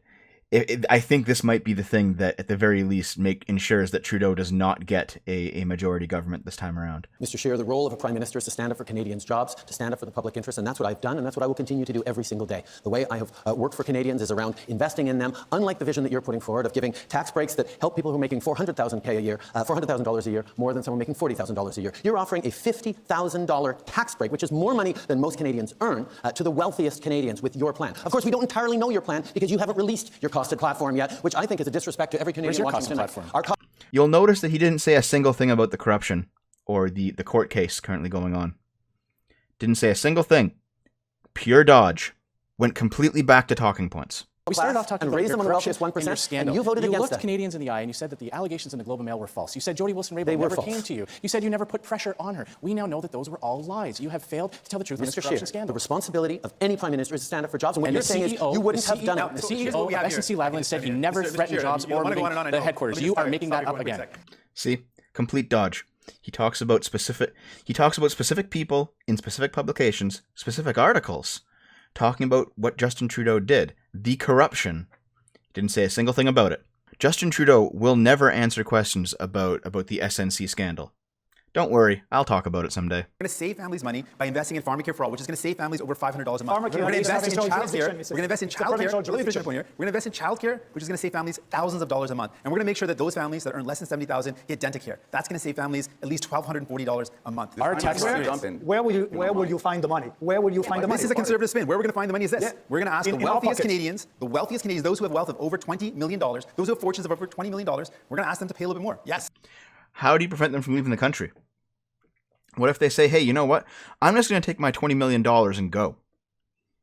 I think this might be the thing that, at the very least, ensures that Trudeau does not get a majority government this time around. Mr. Scheer, the role of a prime minister is to stand up for Canadians' jobs, to stand up for the public interest, and that's what I've done, and that's what I will continue to do every single day. The way I have worked for Canadians is around investing in them, unlike the vision that you're putting forward of giving tax breaks that help people who are making $400,000 a year, $400,000 a year, more than someone making $40,000 a year. You're offering a $50,000 tax break, which is more money than most Canadians earn, to the wealthiest Canadians with your plan. Of course, we don't entirely know your plan because you haven't released your costed platform yet, which I think is a disrespect to every Canadian watching tonight. You'll notice that he didn't say a single thing about the corruption or the court case currently going on. Didn't say a single thing. Pure dodge. Went completely back to talking points. We started off talking and about raise your them on the corruption wealthiest 1%, and your scandal. and you voted against looked that. Canadians in the eye and you said that the allegations in the Globe and Mail were false. You said Jody Wilson-Raybould They were never false. came to you. You said you never put pressure on her. We now know that those were all lies. You have failed to tell the truth on this Mr. corruption Scheer, scandal. the responsibility of any prime minister is to stand up for jobs. And what And you're the saying is CEO you wouldn't have done The it. CEO of SNC Lavalin said he never threatened jobs or moving the headquarters. You are making that up again. See, complete dodge. He talks about specific people in specific publications, specific articles, talking about what Justin Trudeau did, the corruption. He didn't say a single thing about it. Justin Trudeau will never answer questions about the SNC scandal. Don't worry, I'll talk about it someday. We're going to save families money by investing in Pharmacare for All, which is going to save families over $500 a month. Pharmacare We're going to is invest in provincial childcare. jurisdiction, We're going to invest in It's a provincial childcare. Let me finish my jurisdiction. point here. We're going to invest in childcare, which is going to save families thousands of dollars a month. And we're going to make sure that those families that earn less than $70,000 get Dentacare. That's going to save families at least $1,240 a month. Our tax Where will you find the money? Where will you find the money? This is a conservative spin. Where we're going to find the money is this. Yeah. We're going to ask In the our wealthiest pockets. Canadians, those who have wealth of over $20 million, those who have fortunes of over $20 million, we're going to ask them to pay a little bit more. Yes. How do you prevent them from leaving the country? What if they say, hey, you know what? I'm just going to take my $20 million and go.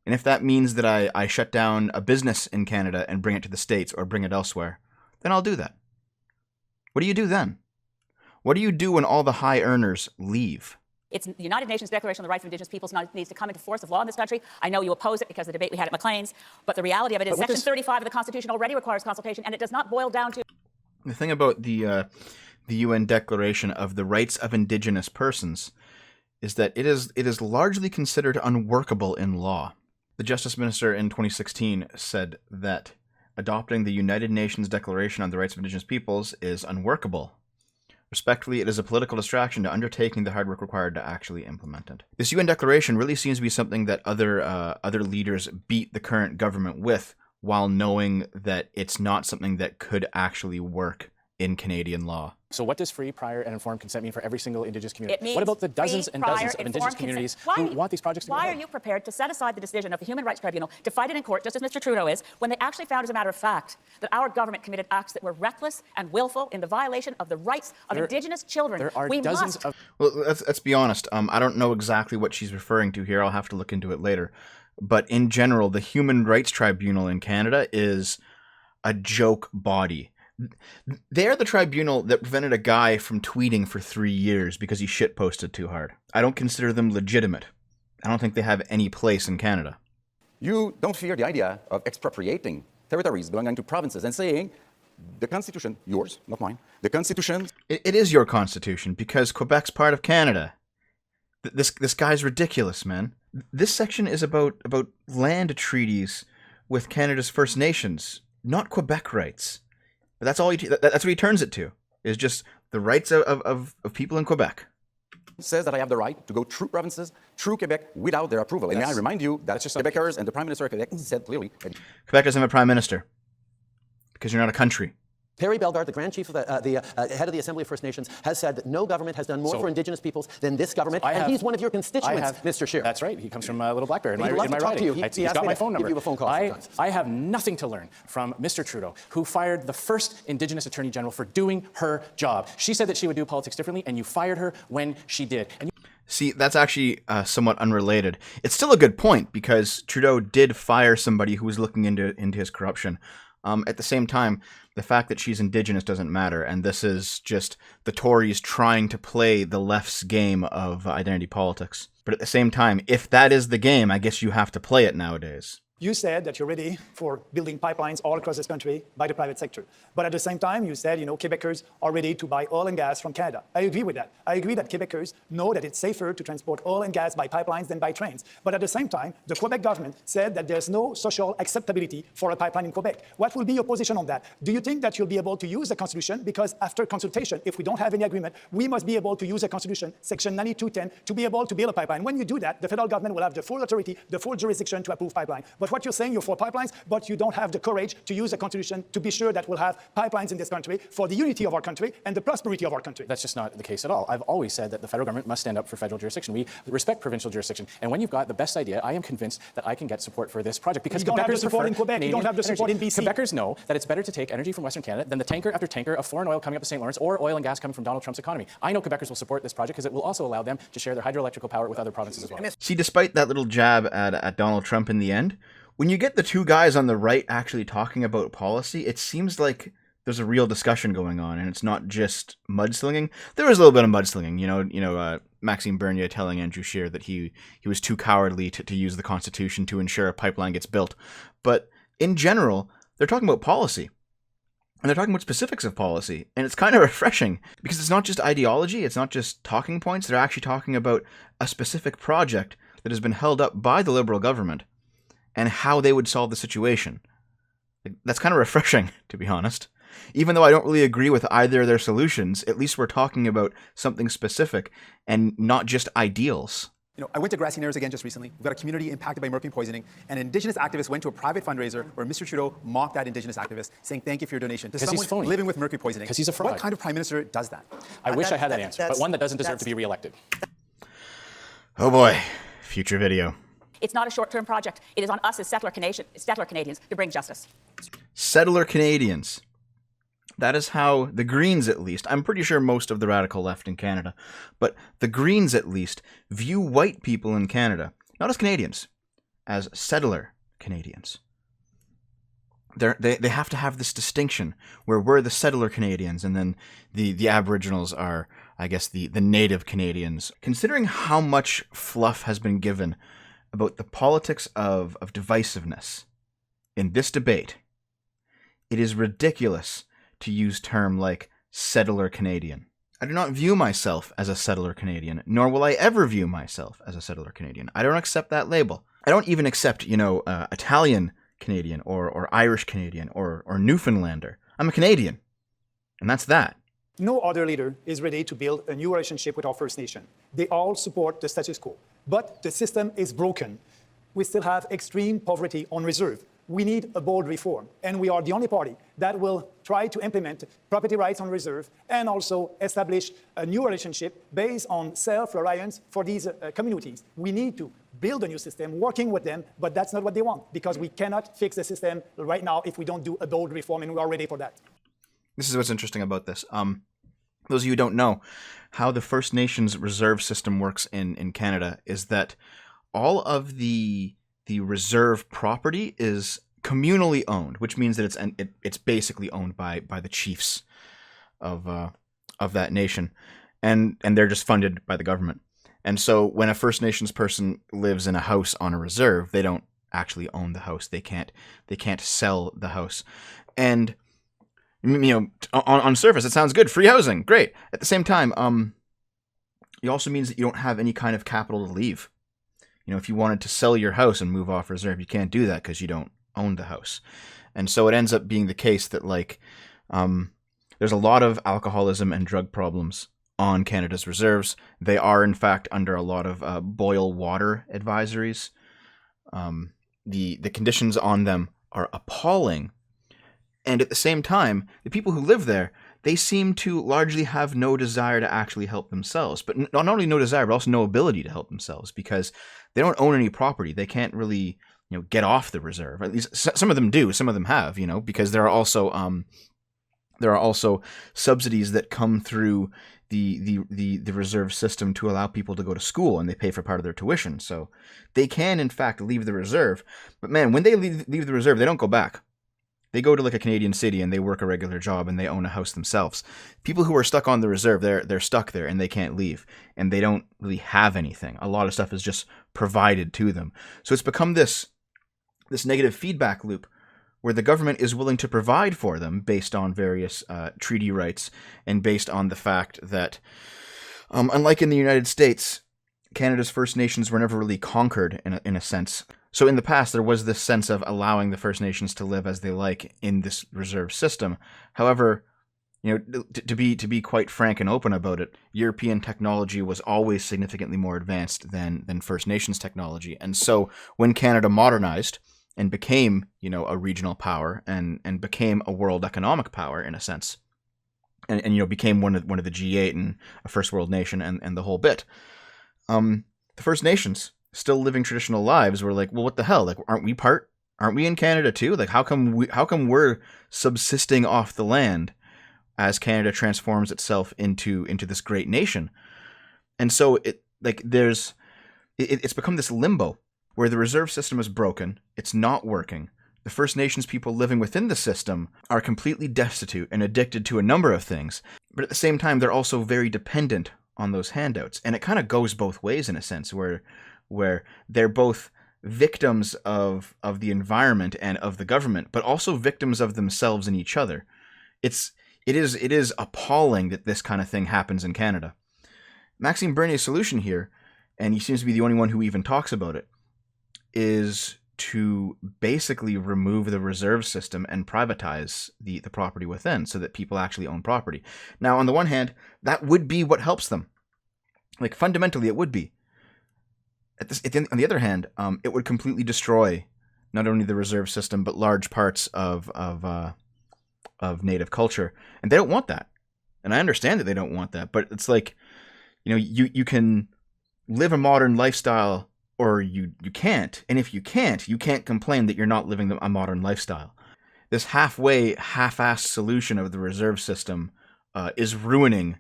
And if that means that I shut down a business in Canada and bring it to the States or bring it elsewhere, then I'll do that. What do you do then? What do you do when all the high earners leave? It's the United Nations Declaration on the Rights of Indigenous Peoples needs to come into force of law in this country. I know you oppose it because of the debate we had at Maclean's, but the reality of it is Section 35 of the Constitution already requires consultation, and it does not boil down to... The thing about the UN Declaration of the Rights of Indigenous Persons is that it is largely considered unworkable in law. The Justice Minister in 2016 said that adopting the United Nations Declaration on the Rights of Indigenous Peoples is unworkable. Respectfully, it is a political distraction to undertaking the hard work required to actually implement it. This UN Declaration really seems to be something that other leaders beat the current government with, while knowing that it's not something that could actually work in Canadian law. So what does free, prior, and informed consent mean for every single Indigenous community? It means What about the dozens free, and prior, dozens of Indigenous informed communities consent. who want these projects to go Why ahead? are you prepared to set aside the decision of the Human Rights Tribunal to fight it in court, just as Mr. Trudeau is, when they actually found, as a matter of fact, that our government committed acts that were reckless and willful in the violation of the rights of Indigenous children? There are we dozens must. of... Well, let's be honest. I don't know exactly what she's referring to here. I'll have to look into it later. But in general, the Human Rights Tribunal in Canada is a joke body. They're the tribunal that prevented a guy from tweeting for 3 years because he shitposted too hard. I don't consider them legitimate. I don't think they have any place in Canada. You don't fear the idea of expropriating territories belonging to provinces and saying, the Constitution, yours, not mine, the Constitution... It is your constitution because Quebec's part of Canada. This guy's ridiculous, man. This section is about land treaties with Canada's First Nations, not Quebec rights. But that's all. That's what he turns it to. Is just the rights of people in Quebec. says that I have the right to go through provinces, through Quebec, without their approval. And may I remind you that Quebecers and the Prime Minister of Quebec said clearly... Quebec doesn't have a prime minister because you're not a country. Perry Bellegarde, the Grand Chief of the head of the Assembly of First Nations, has said that no government has done more for Indigenous peoples than this government, and he's one of your constituents, Mr. Scheer. That's right. He comes from Little Blackberry in my He'd love to talk riding. to you. He He's asked got me my to phone number. give you a phone call sometimes. I have nothing to learn from Mr. Trudeau, who fired the first Indigenous Attorney General for doing her job. She said that she would do politics differently, and you fired her when she did. And See, that's actually somewhat unrelated. It's still a good point because Trudeau did fire somebody who was looking into his corruption. At the same time, the fact that she's Indigenous doesn't matter, and this is just the Tories trying to play the left's game of identity politics. But at the same time, if that is the game, I guess you have to play it nowadays. You said that you're ready for building pipelines all across this country by the private sector. But at the same time, you said, Quebecers are ready to buy oil and gas from Canada. I agree with that. I agree that Quebecers know that it's safer to transport oil and gas by pipelines than by trains. But at the same time, the Quebec government said that there's no social acceptability for a pipeline in Quebec. What will be your position on that? Do you think that you'll be able to use the Constitution? Because after consultation, if we don't have any agreement, we must be able to use the Constitution, Section 9210, to be able to build a pipeline. When you do that, the federal government will have the full authority, the full jurisdiction to approve pipeline. But what you're saying, you're for pipelines, but you don't have the courage to use the Constitution to be sure that we'll have pipelines in this country for the unity of our country and the prosperity of our country. that's just not the case at all. I've always said that the federal government must stand up for federal jurisdiction. We respect provincial jurisdiction. And when you've got the best idea, I am convinced that I can get support for this project because You don't have the Quebecers support prefer in Quebec. You don't have the Canadian support in energy. BC. Quebecers know that it's better to take energy from Western Canada than the tanker after tanker of foreign oil coming up the St. Lawrence or oil and gas coming from Donald Trump's economy. I know Quebecers will support this project because it will also allow them to share their hydroelectrical power with other provinces as well. See, despite that little jab at Donald Trump in the end, when you get the two guys on the right actually talking about policy, it seems like there's a real discussion going on, and it's not just mudslinging. There was a little bit of mudslinging, Maxime Bernier telling Andrew Scheer that he was too cowardly to use the Constitution to ensure a pipeline gets built. But in general, they're talking about policy. And they're talking about specifics of policy. And it's kind of refreshing because it's not just ideology, it's not just talking points. They're actually talking about a specific project that has been held up by the Liberal government and how they would solve the situation. That's kind of refreshing, to be honest. Even though I don't really agree with either of their solutions, at least we're talking about something specific and not just ideals. I went to Grassy Narrows again just recently. We've got a community impacted by mercury poisoning, and an Indigenous activist went to a private fundraiser where Mr. Trudeau mocked that Indigenous activist, saying thank you for your donation to someone living with mercury poisoning. Because he's a fraud. What kind of prime minister does that? I wish I had that answer, but one that doesn't deserve to be reelected. Oh boy, future video. It's not a short-term project. It is on us as settler Canadians to bring justice. Settler Canadians. That is how the Greens, at least, I'm pretty sure most of the radical left in Canada, but the Greens, at least, view white people in Canada, not as Canadians, as settler Canadians. They have to have this distinction where we're the settler Canadians and then the Aboriginals are, I guess, the native Canadians. Considering how much fluff has been given about the politics of divisiveness in this debate, it is ridiculous to use term like settler Canadian. I do not view myself as a settler Canadian, nor will I ever view myself as a settler Canadian. I don't accept that label. I don't even accept, Italian Canadian or Irish Canadian or Newfoundlander. I'm a Canadian, and that's that. No other leader is ready to build a new relationship with our First Nation. They all support the status quo. But the system is broken. We still have extreme poverty on reserve. We need a bold reform, and we are the only party that will try to implement property rights on reserve and also establish a new relationship based on self-reliance for these communities. We need to build a new system, working with them, but that's not what they want, because we cannot fix the system right now if we don't do a bold reform, and we are ready for that. This is what's interesting about this. Those of you who don't know, how the First Nations reserve system works in Canada is that all of the reserve property is communally owned, which means that it's basically owned by the chiefs of that nation, and they're just funded by the government. And so when a First Nations person lives in a house on a reserve, they don't actually own the house. They can't sell the house. And on surface it sounds good, free housing, great. At the same time, it also means that you don't have any kind of capital to leave. If you wanted to sell your house and move off reserve, you can't do that because you don't own the house. And so it ends up being the case that there's a lot of alcoholism and drug problems on Canada's reserves. They are, in fact, under a lot of boil water advisories. The conditions on them are appalling. And at the same time, the people who live there, they seem to largely have no desire to actually help themselves. But not only no desire, but also no ability to help themselves, because they don't own any property. They can't really, get off the reserve. At least some of them do. Some of them have, because there are also subsidies that come through the reserve system to allow people to go to school, and they pay for part of their tuition. So they can, in fact, leave the reserve. But man, when they leave the reserve, they don't go back. They go to like a Canadian city and they work a regular job and they own a house themselves. People who are stuck on the reserve, they're stuck there and they can't leave, and they don't really have anything. A lot of stuff is just provided to them. So it's become this negative feedback loop where the government is willing to provide for them based on various treaty rights and based on the fact that, unlike in the United States, Canada's First Nations were never really conquered in a sense. So in the past, there was this sense of allowing the First Nations to live as they like in this reserve system. However, to be quite frank and open about it, European technology was always significantly more advanced than First Nations technology. And so when Canada modernized and became, a regional power and became a world economic power in a sense, and became one of the G8 and a first world nation and the whole bit, the First Nations, still living traditional lives, were like, well, what the hell? Like, aren't we in Canada too? Like, how come we're subsisting off the land as Canada transforms itself into this great nation? And so it's become this limbo where the reserve system is broken, it's not working. The First Nations people living within the system are completely destitute and addicted to a number of things, but at the same time, they're also very dependent on those handouts. And it kind of goes both ways in a sense, where they're both victims of the environment and of the government, but also victims of themselves and each other. It is appalling that this kind of thing happens in Canada. Maxime Bernier's solution here, and he seems to be the only one who even talks about it, is to basically remove the reserve system and privatize the property within so that people actually own property. Now, on the one hand, that would be what helps them. Like, fundamentally, it would be. On the other hand, it would completely destroy not only the reserve system, but large parts of Native culture. And they don't want that. And I understand that they don't want that, but it's like, you can live a modern lifestyle or you can't. And if you can't complain that you're not living a modern lifestyle. This half-assed solution of the reserve system is ruining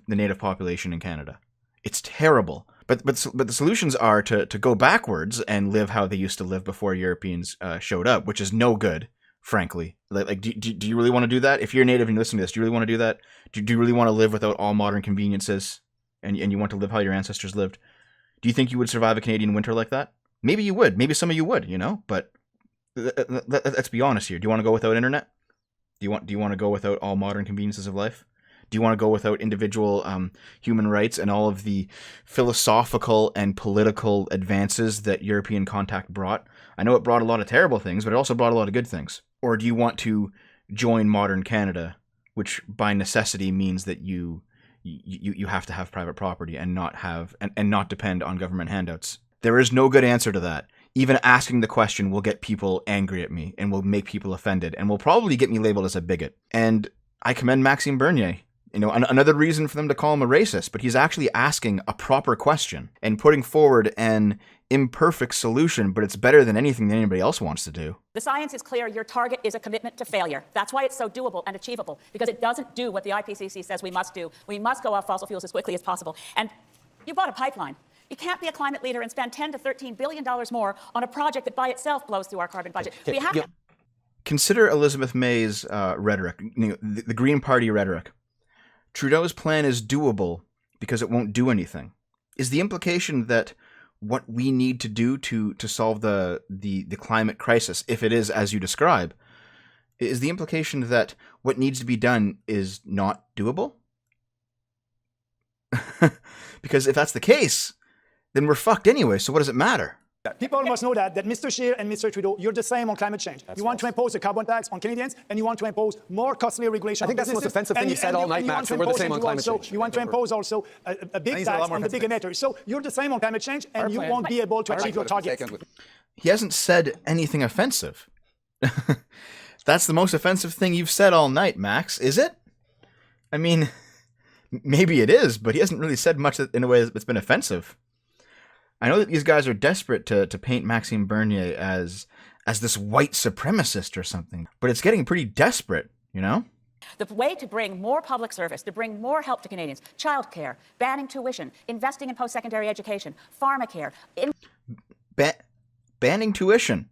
the Native population in Canada. It's terrible. But the solutions are to go backwards and live how they used to live before Europeans showed up, which is no good, frankly. Like, do you really want to do that? If you're Native and you listen to this, do you really want to do that? Do you really want to live without all modern conveniences and you want to live how your ancestors lived? Do you think you would survive a Canadian winter like that? Maybe you would. Maybe some of you would, but let's be honest here. Do you want to go without internet? Do you want to go without all modern conveniences of life? Do you want to go without individual human rights and all of the philosophical and political advances that European contact brought? I know it brought a lot of terrible things, but it also brought a lot of good things. Or do you want to join modern Canada, which by necessity means that you have to have private property and not depend on government handouts? There is no good answer to that. Even asking the question will get people angry at me and will make people offended and will probably get me labeled as a bigot. And I commend Maxime Bernier. Another reason for them to call him a racist, but he's actually asking a proper question and putting forward an imperfect solution, but it's better than anything that anybody else wants to do. The science is clear. Your target is a commitment to failure. That's why it's so doable and achievable, because it doesn't do what the IPCC says we must do. We must go off fossil fuels as quickly as possible. And you bought a pipeline. You can't be a climate leader and spend $10 to $13 billion more on a project that by itself blows through our carbon budget. We have to... Consider Elizabeth May's rhetoric, the Green Party rhetoric. Trudeau's plan is doable because it won't do anything. Is the implication that what we need to do to solve the climate crisis, if it is as you describe, is the implication that what needs to be done is not doable? Because if that's the case, then we're fucked anyway, so what does it matter? People must know that Mr. Scheer and Mr. Trudeau, you're the same on climate change. You want to impose a carbon tax on Canadians, and you want to impose more costly regulation. I think that's the most offensive thing you said all night, Max, that we're the same on climate change. You want to impose also a big tax on the big emitters. So you're the same on climate change, and you won't be able to achieve your targets. He hasn't said anything offensive. That's the most offensive thing you've said all night, Max, is it? I mean, maybe it is, but he hasn't really said much in a way that's been offensive. I know that these guys are desperate to paint Maxime Bernier as this white supremacist or something, but it's getting pretty desperate, The way to bring more public service, to bring more help to Canadians, childcare, banning tuition, investing in post-secondary education, pharmacare... Banning tuition.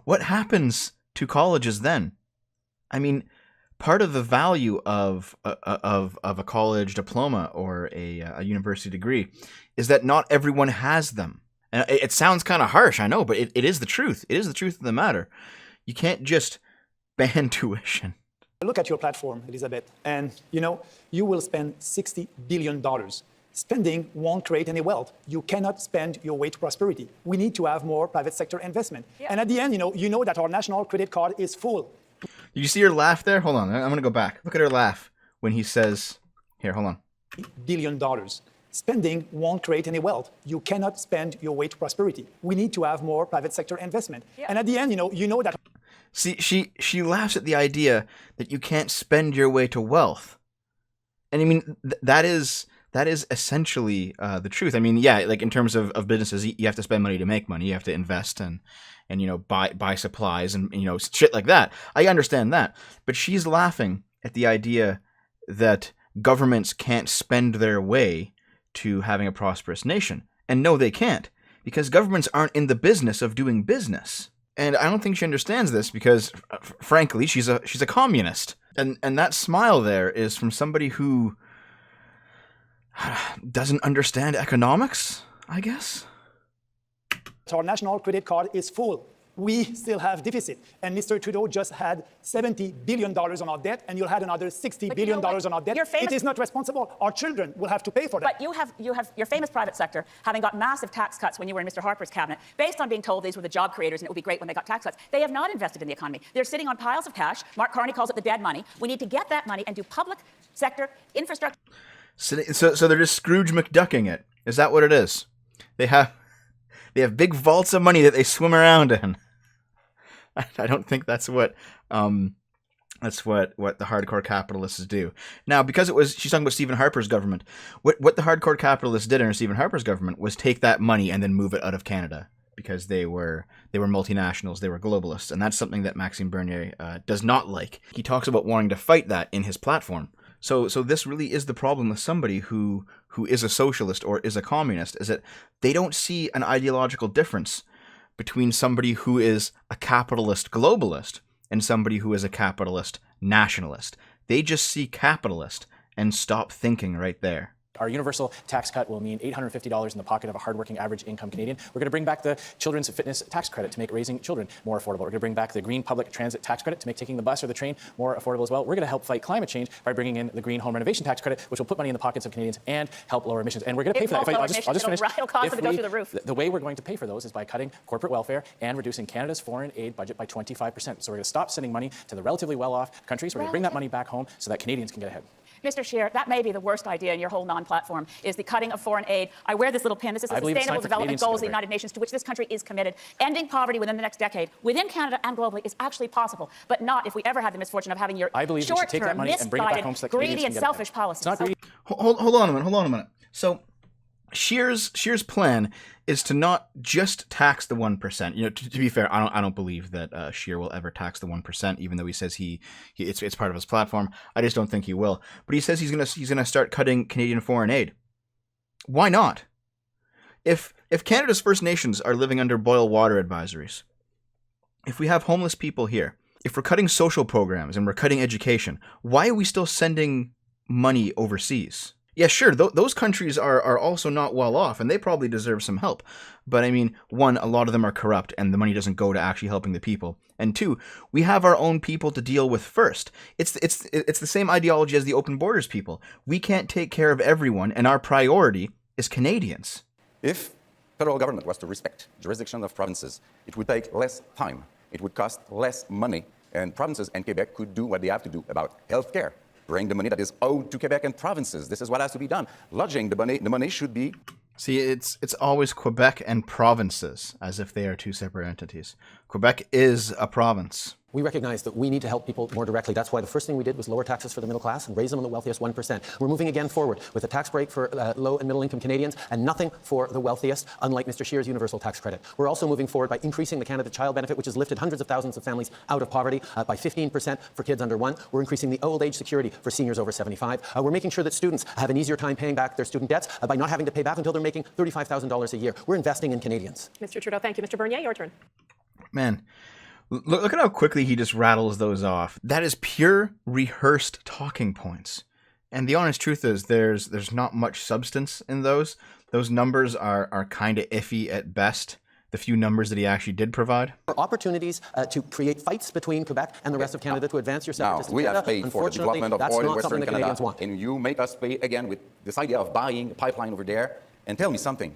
What happens to colleges then? I mean... Part of the value of a college diploma or a university degree is that not everyone has them. And it sounds kind of harsh, I know, but it is the truth. It is the truth of the matter. You can't just ban tuition. Look at your platform, Elizabeth, and you will spend $60 billion. Spending won't create any wealth. You cannot spend your way to prosperity. We need to have more private sector investment. Yeah. And at the end, you know that our national credit card is full. Did you see her laugh there? Hold on. I'm going to go back. Look at her laugh when he says... Here, hold on. $1 billion. Spending won't create any wealth. You cannot spend your way to prosperity. We need to have more private sector investment. Yeah. And at the end, you know that... See, she laughs at the idea that you can't spend your way to wealth. And I mean, that is essentially the truth. I mean, yeah, like in terms of businesses, you have to spend money to make money. You have to invest and buy supplies and shit like that. I understand that, but she's laughing at the idea that governments can't spend their way to having a prosperous nation. And no, they can't, because governments aren't in the business of doing business. And I don't think she understands this because, frankly, she's a communist. And that smile there is from somebody who doesn't understand economics, I guess. Our national credit card is full. We still have deficit. And Mr. Trudeau just had $70 billion on our debt, and you'll have another $60 billion on our debt. It is not responsible. Our children will have to pay for that. But you have your famous private sector having got massive tax cuts when you were in Mr. Harper's cabinet, based on being told these were the job creators and it would be great when they got tax cuts. They have not invested in the economy. They're sitting on piles of cash. Mark Carney calls it the dead money. We need to get that money and do public sector infrastructure. So they're just Scrooge McDucking it. Is that what it is? They have big vaults of money that they swim around in. I don't think that's what the hardcore capitalists do. Now, because she's talking about Stephen Harper's government. What the hardcore capitalists did under Stephen Harper's government was take that money and then move it out of Canada because they were multinationals, they were globalists, and that's something that Maxime Bernier does not like. He talks about wanting to fight that in his platform. So this really is the problem with somebody who is a socialist or is a communist, is that they don't see an ideological difference between somebody who is a capitalist globalist and somebody who is a capitalist nationalist. They just see capitalist and stop thinking right there. Our universal tax cut will mean $850 in the pocket of a hardworking average income Canadian. We're going to bring back the children's fitness tax credit to make raising children more affordable. We're going to bring back the green public transit tax credit to make taking the bus or the train more affordable as well. We're going to help fight climate change by bringing in the green home renovation tax credit, which will put money in the pockets of Canadians and help lower emissions. And we're going to pay for that. I'll just finish. It'll cost them to go through the roof. The way we're going to pay for those is by cutting corporate welfare and reducing Canada's foreign aid budget by 25%. So we're going to stop sending money to the relatively well-off countries. We're going to bring that money back home so that Canadians can get ahead. Mr. Scheer, that may be the worst idea in your whole non-platform, is the cutting of foreign aid. I wear this little pin. This is the Sustainable Development Goals of the United Nations, to which this country is committed. Ending poverty within the next decade, within Canada and globally, is actually possible, but not if we ever had the misfortune of having your short-term, misguided, greedy and selfish policies. It's not greedy. Hold on a minute. So Scheer's plan is to not just tax the 1%. You know, to be fair, I don't believe that Scheer will ever tax the 1%, even though he says it's part of his platform. I just don't think he will. But he says he's gonna start cutting Canadian foreign aid. Why not? If Canada's First Nations are living under boil water advisories, if we have homeless people here, if we're cutting social programs and we're cutting education, why are we still sending money overseas? Yeah, sure, those countries are also not well off, and they probably deserve some help. But I mean, one, a lot of them are corrupt, and the money doesn't go to actually helping the people. And two, we have our own people to deal with first. It's the same ideology as the open borders people. We can't take care of everyone, and our priority is Canadians. If federal government was to respect jurisdiction of provinces, it would take less time, it would cost less money, and provinces and Quebec could do what they have to do about healthcare. Bring the money that is owed to Quebec and provinces. This is what has to be done. Lodging, the money should be... See, it's always Quebec and provinces, as if they are two separate entities. Quebec is a province. We recognize that we need to help people more directly. That's why the first thing we did was lower taxes for the middle class and raise them on the wealthiest 1%. We're moving again forward with a tax break for low and middle income Canadians and nothing for the wealthiest, unlike Mr. Scheer's universal tax credit. We're also moving forward by increasing the Canada Child Benefit, which has lifted hundreds of thousands of families out of poverty, by 15% for kids under 1. We're increasing the old age security for seniors over 75. We're making sure that students have an easier time paying back their student debts by not having to pay back until they're making $35,000 a year. We're investing in Canadians. Mr. Trudeau, thank you. Mr. Bernier, your turn. Man. Look at how quickly he just rattles those off. That is pure rehearsed talking points. And the honest truth is there's not much substance in those. Those numbers are kind of iffy at best, the few numbers that he actually did provide. Opportunities to create fights between Quebec and the rest of Canada to advance your Now, we have paid for the development of oil in Western Canada, want. and you make us pay again with this idea of buying a pipeline over there. And tell me something.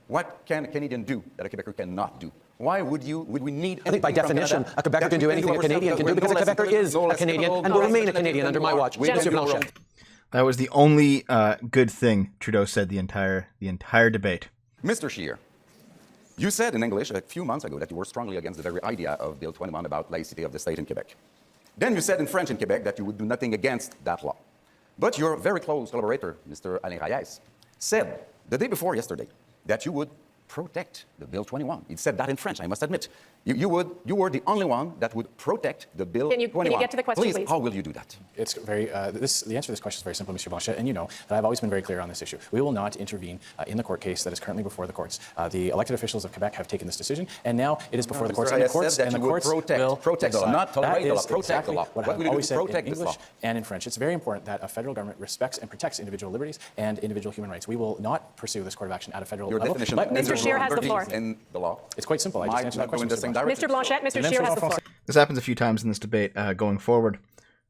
What can a Canadian do that a Quebecer cannot do? Why would we need... I think by definition, a Quebecer can do anything a Canadian can do because a Quebecer is a Canadian and will remain a Canadian under my watch. That was the only good thing Trudeau said the entire debate. Mr. Scheer, you said in English a few months ago that you were strongly against the very idea of Bill 21 about laicity of the state in Quebec. Then you said in French in Quebec that you would do nothing against that law. But your very close collaborator, Mr. Alain Reyes, said the day before yesterday that you would protect the Bill 21. He said that in French, I must admit. You were the only one that would protect the Bill 21. Can you get to the question, please? How will you do that? It's very, the answer to this question is very simple, Mr. Blanchet, and you know that I've always been very clear on this issue. We will not intervene in the court case that is currently before the courts. The elected officials of Quebec have taken this decision, and now it is before the courts, and the courts, will protect the law, not tolerate the law. Protect exactly the law. what What will I've you always do to said in protect this English law? and in French. It's very important that a federal government respects and protects individual liberties and individual human rights. We will not pursue this court of action at a federal Your level. definition But of Mr. Scheer has the floor. in the law. it's quite simple. I just Might answered not that go question, in the Mr. same Blanchet. direction. Mr. Blanchet, Mr. Scheer has the floor. This happens a few times in this debate going forward,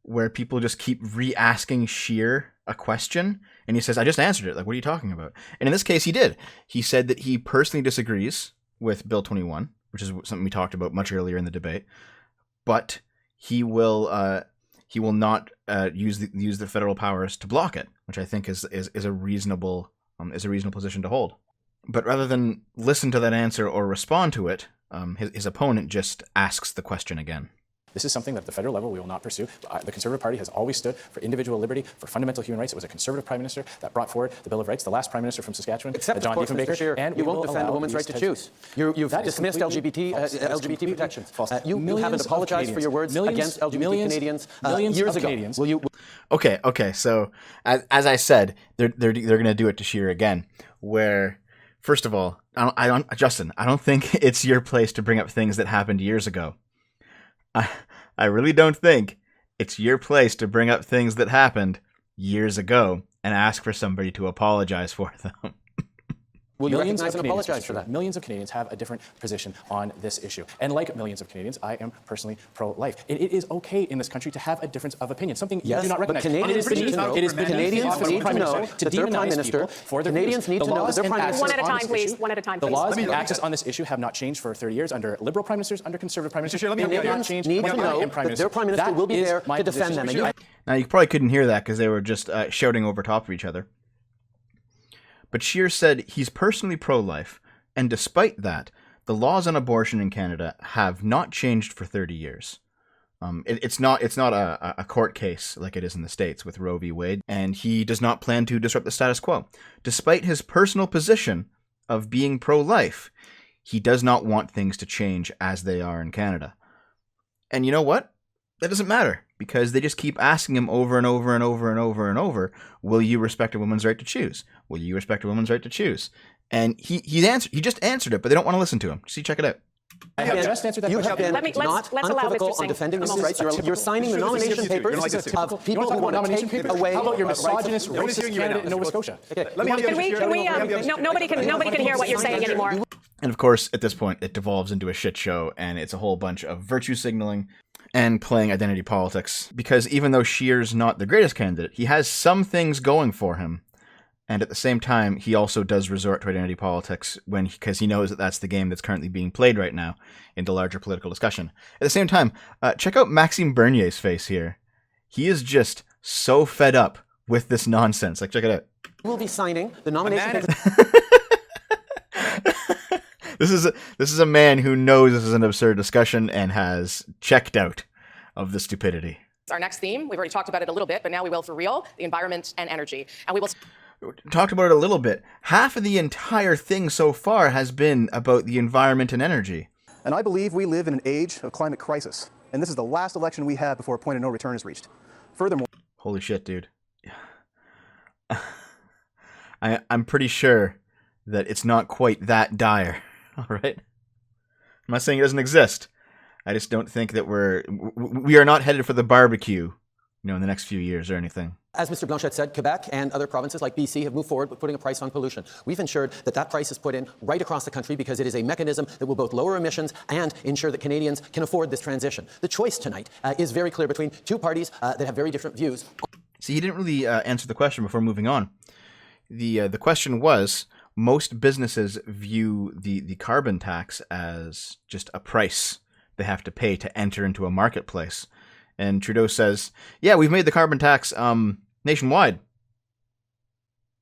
where people just keep re-asking Scheer a question, and he says, I just answered it. Like, what are you talking about? And in this case, he did. He said that he personally disagrees with Bill 21, which is something we talked about much earlier in the debate, but he will not use the federal powers to block it, which I think is a reasonable position to hold. But rather than listen to that answer or respond to it, his opponent just asks the question again. This is something that at the federal level we will not pursue. The Conservative Party has always stood for individual liberty, for fundamental human rights. It was a Conservative Prime Minister that brought forward the Bill of Rights, the last Prime Minister from Saskatchewan, Except, John of course, Diefenbaker. Mr. Scheer, And you we won't will defend a allow woman's right these to choose. You've That is dismissed completely LGBT, false. That is LGBT completely protections. false. You haven't Millions of apologized for your words Canadians- against LGBT millions- Canadians millions years of ago. Canadians- Will you? Okay. So as I said, they're going to do it to Scheer again. Where, first of all, Justin, I don't think it's your place to bring up things that happened years ago. I really don't think it's your place to bring up things that happened years ago and ask for somebody to apologize for them. Will you Millions recognize of and Canadians, apologize for that? Millions of Canadians have a different position on this issue. And like millions of Canadians, I am personally pro-life. It is okay in this country to have a difference of opinion, something Yes, you do not but recognize. Canadians And it is need to know- it is beneath the Canadians office of need Prime to know Minister that their Prime demonize Minister- people for their Canadians views. need The to know that laws their and Prime access Minister- One at a on time, this please. issue- One at a time, The please. laws Let and me- access on this issue have not changed for 30 years under Liberal Prime Ministers, under Conservative Prime Ministers. Scheer, let me They help will you not out. change Need when to I know am Prime that their Minister. Prime Minister That will be is there my to defend position. them. And Now, you probably couldn't hear that because they were just shouting over top of each other. But Scheer said he's personally pro-life, and despite that, the laws on abortion in Canada have not changed for 30 years. It's not a court case like it is in the States with Roe v. Wade, and he does not plan to disrupt the status quo. Despite his personal position of being pro-life, he does not want things to change as they are in Canada. And you know what? That doesn't matter, because they just keep asking him over and over and over and over and over, will you respect a woman's right to choose? Will you respect a woman's right to choose? And he just answered it, but they don't want to listen to him. See, check it out. I have just answered that you question. have been Let's not allow Mr. unequivocal on Singh defending a women's moment. rights. You're signing the You're gonna nomination like this, too. You're papers gonna like this, too. of You people want to talk who about want to nomination take papers? away How about your rights of misogynist, Nobody's racist hearing you right candidate in now. Nova Scotia? Okay, let me help you. Can we, nobody can hear what you're saying anymore. And of course, at this point, it devolves into a shit show, and it's a whole bunch of virtue signaling and playing identity politics. Because even though Scheer's not the greatest candidate, he has some things going for him. And at the same time, he also does resort to identity politics because he knows that that's the game that's currently being played right now into larger political discussion. At the same time, check out Maxime Bernier's face here. He is just so fed up with this nonsense. Like, check it out. will be signing the nomination papers. This is a man who knows this is an absurd discussion and has checked out of the stupidity. Our next theme, we've already talked about it a little bit, but now we will for real, the environment and energy. And we will... Talked about it a little bit. Half of the entire thing so far has been about the environment and energy. And I believe we live in an age of climate crisis. And this is the last election we have before a point of no return is reached. Furthermore... Holy shit, dude. I'm pretty sure that it's not quite that dire. All right? I'm not saying it doesn't exist. I just don't think that we are not headed for the barbecue, in the next few years or anything. As Mr. Blanchet said, Quebec and other provinces like BC have moved forward with putting a price on pollution. We've ensured that price is put in right across the country because it is a mechanism that will both lower emissions and ensure that Canadians can afford this transition. The choice tonight is very clear between two parties that have very different views. See, he didn't really answer the question before moving on. The question was, most businesses view the carbon tax as just a price they have to pay to enter into a marketplace. And Trudeau says, yeah, we've made the carbon tax nationwide.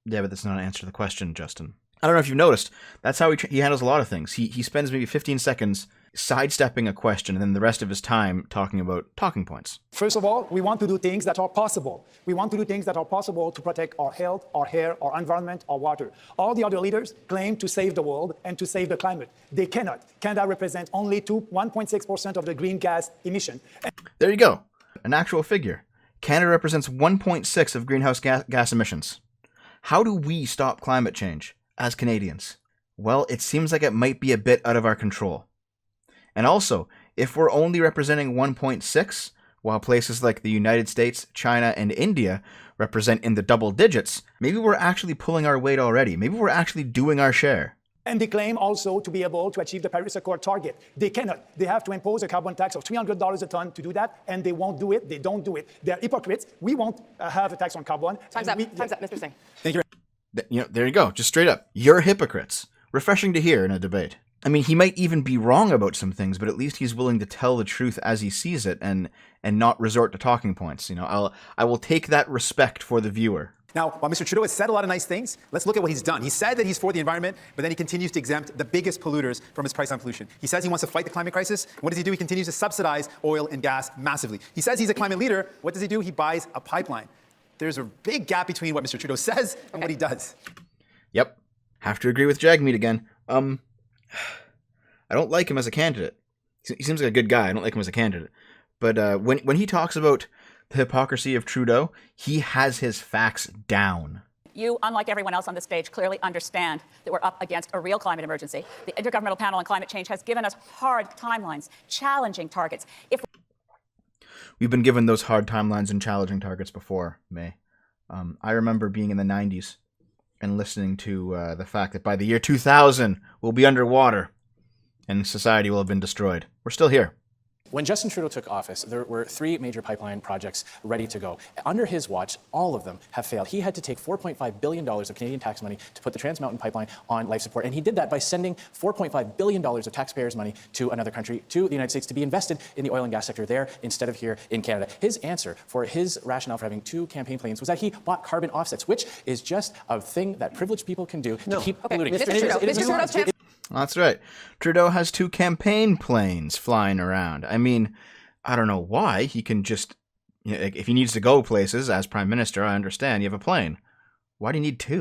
Yeah, but that's not an answer to the question, Justin. I don't know if you've noticed. That's how he handles a lot of things. He spends maybe 15 seconds sidestepping a question and then the rest of his time talking about talking points. First of all, we want to do things that are possible. We want to do things that are possible to protect our health, our air, our environment, our water. All the other leaders claim to save the world and to save the climate. They cannot. Canada represents only 1.6% of the green gas emission. There you go. An actual figure. Canada represents 1.6 of greenhouse gas emissions. How do we stop climate change as Canadians? Well, it seems like it might be a bit out of our control. And also, if we're only representing 1.6, while places like the United States, China, and India represent in the double digits, maybe we're actually pulling our weight already. Maybe we're actually doing our share. And they claim also to be able to achieve the Paris Accord target. They cannot. They have to impose a carbon tax of $300 a ton to do that, and they won't do it. They don't do it. They're hypocrites. We won't have a tax on carbon. Time's up, Mr. Singh. Thank you. There you go. Just straight up. You're hypocrites. Refreshing to hear in a debate. I mean, he might even be wrong about some things, but at least he's willing to tell the truth as he sees it and not resort to talking points. I will take that respect for the viewer. Now, while Mr. Trudeau has said a lot of nice things, let's look at what he's done. He said that he's for the environment, but then he continues to exempt the biggest polluters from his price on pollution. He says he wants to fight the climate crisis. What does he do? He continues to subsidize oil and gas massively. He says he's a climate leader. What does he do? He buys a pipeline. There's a big gap between what Mr. Trudeau says and what he does. Yep. Have to agree with Jagmeet again. I don't like him as a candidate. He seems like a good guy. I don't like him as a candidate. But when he talks about the hypocrisy of Trudeau, he has his facts down. You, unlike everyone else on the stage, clearly understand that we're up against a real climate emergency. The Intergovernmental Panel on Climate Change has given us hard timelines, challenging targets. We've been given those hard timelines and challenging targets before, May. I remember being in the 90s and listening to the fact that by the year 2000, we'll be underwater and society will have been destroyed. We're still here. When Justin Trudeau took office, there were 3 major pipeline projects ready to go. Under his watch, all of them have failed. He had to take $4.5 billion of Canadian tax money to put the Trans Mountain Pipeline on life support, and he did that by sending $4.5 billion of taxpayers' money to another country, to the United States, to be invested in the oil and gas sector there instead of here in Canada. His answer for his rationale for having 2 campaign planes was that he bought carbon offsets, which is just a thing that privileged people can do to keep polluting. Mr. Trudeau, That's right. Trudeau has 2 campaign planes flying around. I mean, I don't know why. He can just, if he needs to go places as Prime Minister, I understand. You have a plane. Why do you need 2?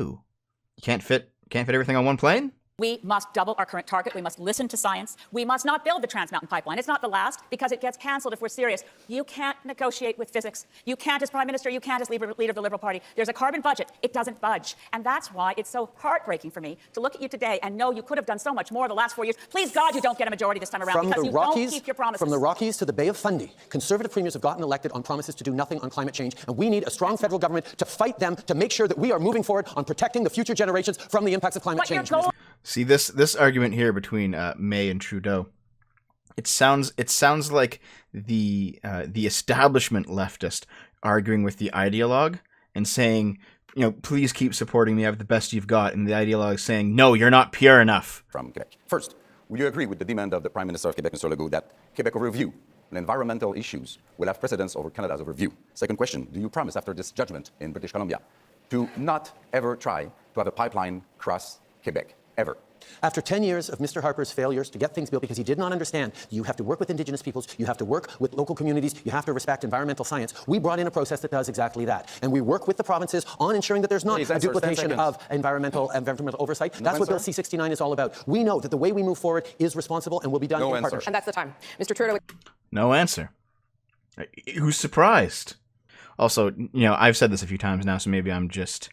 You can't fit everything on one plane? We must double our current target. We must listen to science. We must not build the Trans Mountain Pipeline. It's not the last because it gets canceled if we're serious. You can't negotiate with physics. You can't as Prime Minister. You can't as leader of the Liberal Party. There's a carbon budget. It doesn't budge. And that's why it's so heartbreaking for me to look at you today and know you could have done so much more the last 4 years. Please, God, you don't get a majority this time around because you don't keep your promises. From the Rockies to the Bay of Fundy, Conservative premiers have gotten elected on promises to do nothing on climate change, and we need a strong federal government to fight them to make sure that we are moving forward on protecting the future generations from the impacts of climate change. See, this argument here between May and Trudeau, it sounds like the establishment leftist arguing with the ideologue and saying, please keep supporting me, I have the best you've got, and the ideologue saying, no, you're not pure enough. From Quebec. First, would you agree with the demand of the Prime Minister of Quebec, Mr. Legault, that Quebec overview on environmental issues will have precedence over Canada's overview? Second question, do you promise after this judgment in British Columbia to not ever try to have a pipeline cross Quebec? Ever. After 10 years of Mr. Harper's failures to get things built because he did not understand you have to work with Indigenous peoples, you have to work with local communities, you have to respect environmental science, we brought in a process that does exactly that. And we work with the provinces on ensuring that there's not a duplication of environmental oversight. That's what Bill C-69 is all about. We know that the way we move forward is responsible and will be done in partnership. And that's the time. Mr. Trudeau. No answer. Who's surprised? Also, I've said this a few times now, so maybe I'm just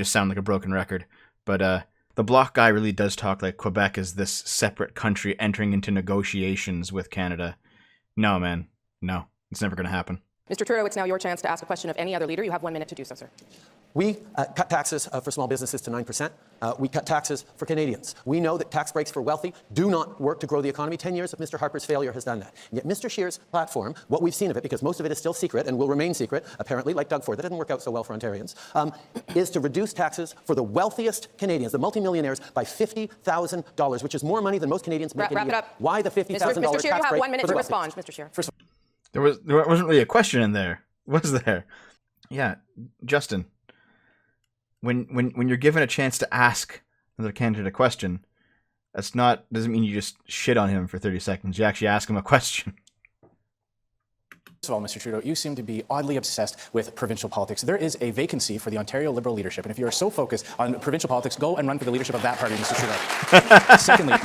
sound like a broken record, but the Bloc guy really does talk like Quebec is this separate country entering into negotiations with Canada. No, man. No. It's never going to happen. Mr. Trudeau, it's now your chance to ask a question of any other leader. You have 1 minute to do so, sir. We cut taxes for small businesses to 9%. We cut taxes for Canadians. We know that tax breaks for wealthy do not work to grow the economy. 10 years of Mr. Harper's failure has done that. And yet Mr. Scheer's platform, what we've seen of it, because most of it is still secret and will remain secret, apparently, like Doug Ford, that didn't work out so well for Ontarians, is to reduce taxes for the wealthiest Canadians, the multimillionaires, by $50,000, which is more money than most Canadians make in a year. Wrap it up. Why the $50,000 tax break? Mr. Scheer, you have 1 minute to wealthy? respond, Mr. Scheer. There wasn't really a question in there, was there? Yeah, Justin. When you're given a chance to ask another candidate a question, doesn't mean you just shit on him for 30 seconds. You actually ask him a question. First of all, Mr. Trudeau, you seem to be oddly obsessed with provincial politics. There is a vacancy for the Ontario Liberal leadership, and if you are so focused on provincial politics, go and run for the leadership of that party, Mr. Trudeau. Secondly,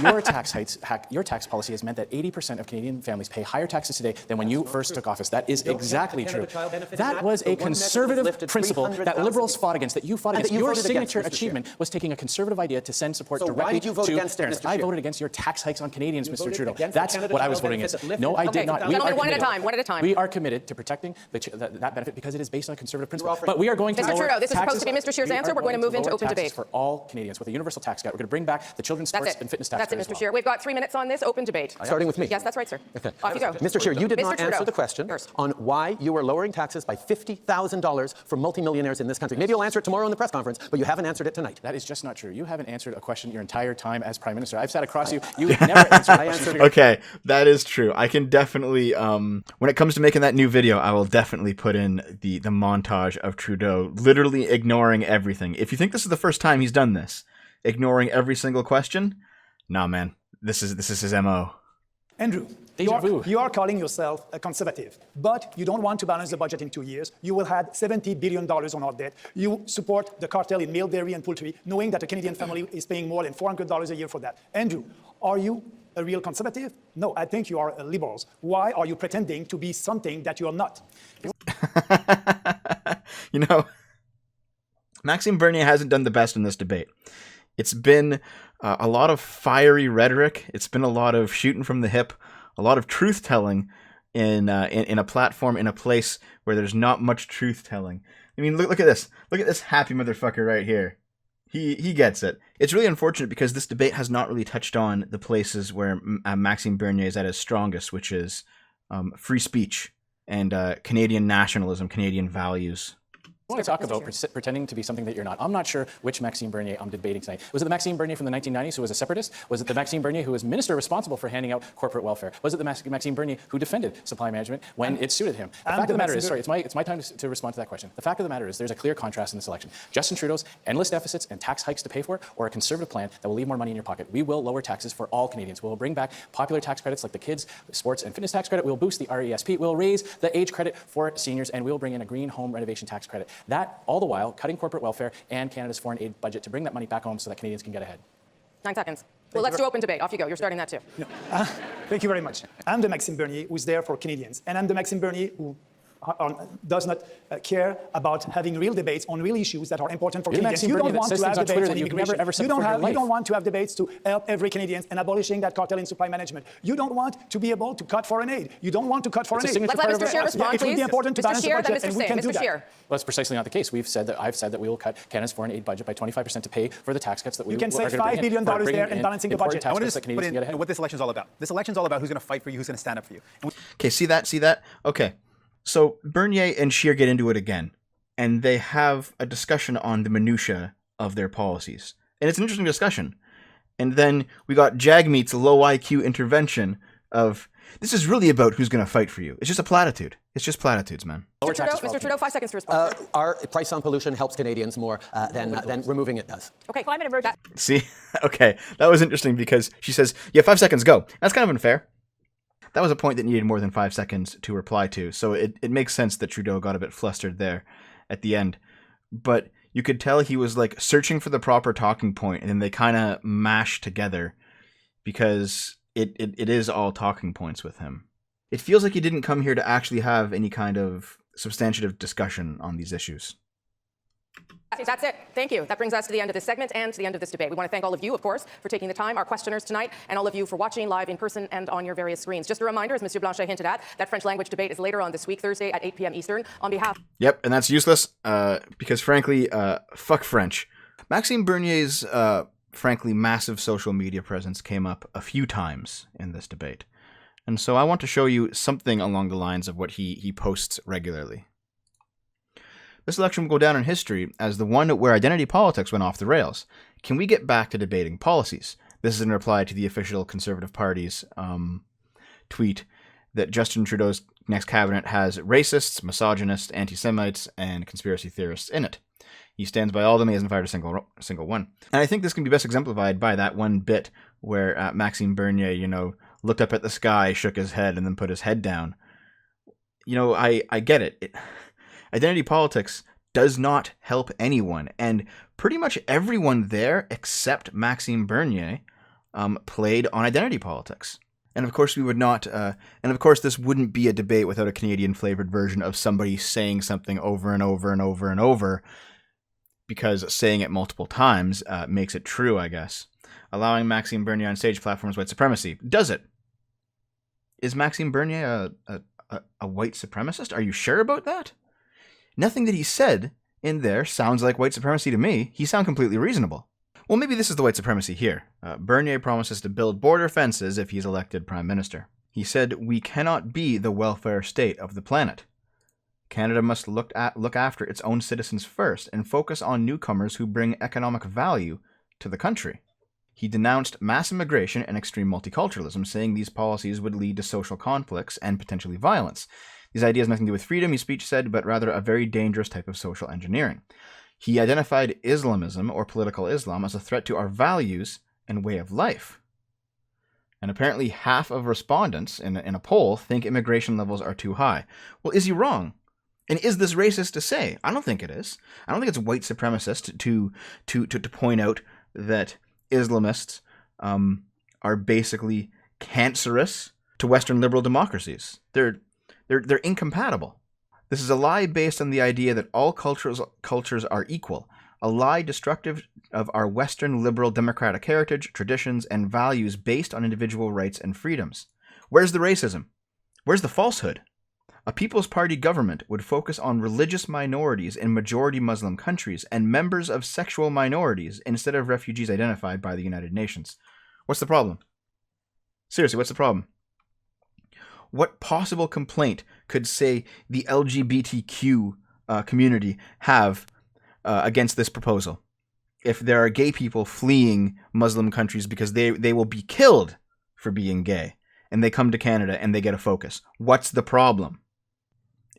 your tax policy has meant that 80% of Canadian families pay higher taxes today than when you first took office. That is exactly true. That was a conservative principle that Liberals fought against, that you fought against. Your signature achievement was taking a conservative idea to send support directly to parents. I voted against your tax hikes on Canadians, Mr. Trudeau. That's what I was voting against. No, I did not. Gentlemen, one at a time. We are committed to protecting that benefit because it is based on a conservative principle. But we are going to Mr. Trudeau, this is supposed to be Mr. Scheer's answer. We're going to move into open debate. For all Canadians with a universal tax cut. We're going to bring back the children's sports and fitness tax cut. That's it, Mr. Scheer. We've got 3 minutes on this open debate. Starting with me. Yes, that's right, sir. Okay. Off you go. Mr. Scheer, you did not answer the question on why you were lowering taxes by $50,000 for multimillionaires in this country. Maybe you'll answer it tomorrow in the press conference, but you haven't answered it tonight. That is just not true. You haven't answered a question your entire time as Prime Minister. I've sat across you. You never answered a question. Okay, that is true. I can definitely, when it comes to making that new video, I will definitely put in the montage of Trudeau literally ignoring everything. If you think this is the first time he's done this, ignoring every single question, nah, man, this is his MO. Andrew, you are calling yourself a conservative, but you don't want to balance the budget in 2 years. You will add $70 billion on our debt. You support the cartel in milk, dairy, and poultry, knowing that a Canadian family is paying more than $400 a year for that. Andrew, are you a real conservative? No, I think you are a liberal. Why are you pretending to be something that you are not? You know, Maxime Bernier hasn't done the best in this debate. It's been a lot of fiery rhetoric. It's been a lot of shooting from the hip, a lot of truth-telling in a platform, in a place where there's not much truth-telling. I mean, look at this. Look at this happy motherfucker right here. He gets it. It's really unfortunate because this debate has not really touched on the places where Maxime Bernier is at his strongest, which is free speech and Canadian nationalism, Canadian values. I want to talk about pretending to be something that you're not. I'm not sure which Maxime Bernier I'm debating tonight. Was it the Maxime Bernier from the 1990s who was a separatist? Was it the Maxime Bernier who was minister responsible for handing out corporate welfare? Was it the Maxime Bernier who defended supply management when it suited him? The fact of the matter is, sorry, it's my time to respond to that question. The fact of the matter is there's a clear contrast in this election. Justin Trudeau's endless deficits and tax hikes to pay for, or a conservative plan that will leave more money in your pocket. We will lower taxes for all Canadians. We will bring back popular tax credits like the kids, sports and fitness tax credit. We will boost the RESP. We'll raise the age credit for seniors, and we will bring in a green home renovation tax credit. That, all the while, cutting corporate welfare and Canada's foreign aid budget to bring that money back home so that Canadians can get ahead. 9 seconds. Well, let's do open debate. Off you go. You're starting that too. No. Thank you very much. I'm the Maxime Bernier who's there for Canadians, and I'm the Maxime Bernier who does not care about having real debates on real issues that are important for Canadians. You don't want to have debates on immigration. You don't want to have debates to help every Canadian and abolishing that cartel in supply management. You don't want to be able to cut foreign aid. You don't want to cut foreign aid. Let's let Mr. Scheer respond, please. It would be important to balance the budget, and we can do that. Well, that's precisely not the case. I've said that we will cut Canada's foreign aid budget by 25% to pay for the tax cuts that we You can save $5 billion there in balancing the budget. I want to just put in what this election's all about. This election's all about who's going to fight for you, who's going to stand up for you. Okay, see that? Okay. So Bernier and Scheer get into it again, and they have a discussion on the minutiae of their policies. And it's an interesting discussion. And then we got Jagmeet's low IQ intervention of, this is really about who's going to fight for you. It's just a platitude. It's just platitudes, man. Mr. Trudeau, 5 seconds to respond. Our price on pollution helps Canadians more than removing it does. Okay, climate emergency. See? Okay, that was interesting because she says, yeah, 5 seconds, go. That's kind of unfair. That was a point that needed more than 5 seconds to reply to, so it makes sense that Trudeau got a bit flustered there at the end. But you could tell he was like searching for the proper talking point, and then they kind of mashed together because it is all talking points with him. It feels like he didn't come here to actually have any kind of substantive discussion on these issues. That's it. Thank you. That brings us to the end of this segment and to the end of this debate. We want to thank all of you, of course, for taking the time, our questioners tonight, and all of you for watching live in person and on your various screens. Just a reminder, as Monsieur Blanchet hinted at, that French language debate is later on this week, Thursday at 8 p.m. Eastern. On behalf... Yep, and that's useless because, frankly, fuck French. Maxime Bernier's, frankly, massive social media presence came up a few times in this debate. And so I want to show you something along the lines of what he posts regularly. This election will go down in history as the one where identity politics went off the rails. Can we get back to debating policies? This is in reply to the official Conservative Party's tweet that Justin Trudeau's next cabinet has racists, misogynists, anti-Semites, and conspiracy theorists in it. He stands by all of them. He hasn't fired a single one. And I think this can be best exemplified by that one bit where Maxime Bernier, looked up at the sky, shook his head, and then put his head down. I get it. Identity politics does not help anyone, and pretty much everyone there except Maxime Bernier played on identity politics. And of course, we would not. And of course, this wouldn't be a debate without a Canadian-flavored version of somebody saying something over and over and over and over, because saying it multiple times makes it true, I guess. Allowing Maxime Bernier on stage platforms white supremacy. Does it? Is Maxime Bernier a white supremacist? Are you sure about that? Nothing that he said in there sounds like white supremacy to me. He sounds completely reasonable. Well, maybe this is the white supremacy here. Bernier promises to build border fences if he's elected prime minister. He said, "We cannot be the welfare state of the planet. Canada must look after its own citizens first and focus on newcomers who bring economic value to the country." He denounced mass immigration and extreme multiculturalism, saying these policies would lead to social conflicts and potentially violence. These ideas have nothing to do with freedom, his speech said, but rather a very dangerous type of social engineering. He identified Islamism, or political Islam, as a threat to our values and way of life. And apparently half of respondents in a poll think immigration levels are too high. Well, is he wrong? And is this racist to say? I don't think it is. I don't think it's white supremacist to point out that Islamists are basically cancerous to Western liberal democracies. They're incompatible. This is a lie based on the idea that all cultures are equal, a lie destructive of our Western liberal democratic heritage, traditions, and values based on individual rights and freedoms. Where's the racism? Where's the falsehood? A People's Party government would focus on religious minorities in majority Muslim countries and members of sexual minorities instead of refugees identified by the United Nations. What's the problem? Seriously, what's the problem? What possible complaint could, say, the LGBTQ community have against this proposal? If there are gay people fleeing Muslim countries because they will be killed for being gay, and they come to Canada and they get a focus, what's the problem?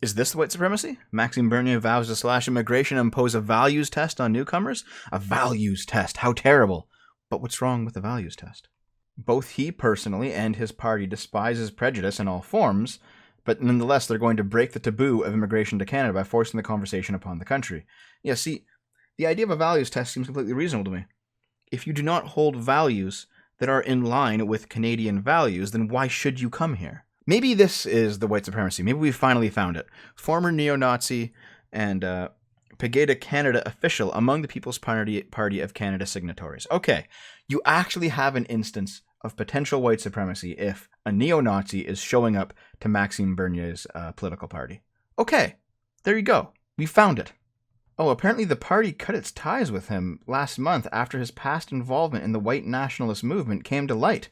Is this white supremacy? Maxime Bernier vows to slash immigration and impose a values test on newcomers? A values test? How terrible. But what's wrong with the values test? Both he personally and his party despises prejudice in all forms, but nonetheless they're going to break the taboo of immigration to Canada by forcing the conversation upon the country. Yeah, see, the idea of a values test seems completely reasonable to me. If you do not hold values that are in line with Canadian values, then why should you come here? Maybe this is the white supremacy. Maybe we finally found it. Former neo-Nazi and Pegida Canada official among the People's Party of Canada signatories. Okay, you actually have an instance of potential white supremacy if a neo-Nazi is showing up to Maxime Bernier's political party. Okay, there you go. We found it. Oh, apparently the party cut its ties with him last month after his past involvement in the white nationalist movement came to light.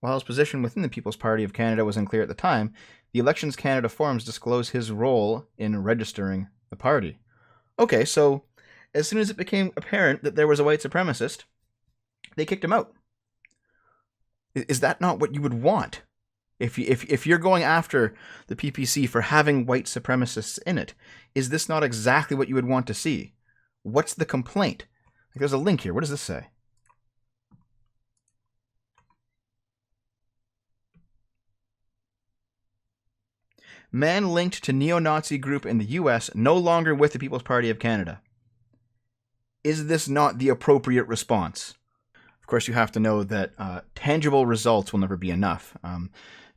While his position within the People's Party of Canada was unclear at the time, the Elections Canada forums disclose his role in registering the party. Okay, so as soon as it became apparent that there was a white supremacist, they kicked him out. Is that not what you would want? If you're going after the PPC for having white supremacists in it, is this not exactly what you would want to see? What's the complaint? There's a link here. What does this say? Man linked to neo-Nazi group in the U.S., no longer with the People's Party of Canada. Is this not the appropriate response? Of course, you have to know that tangible results will never be enough.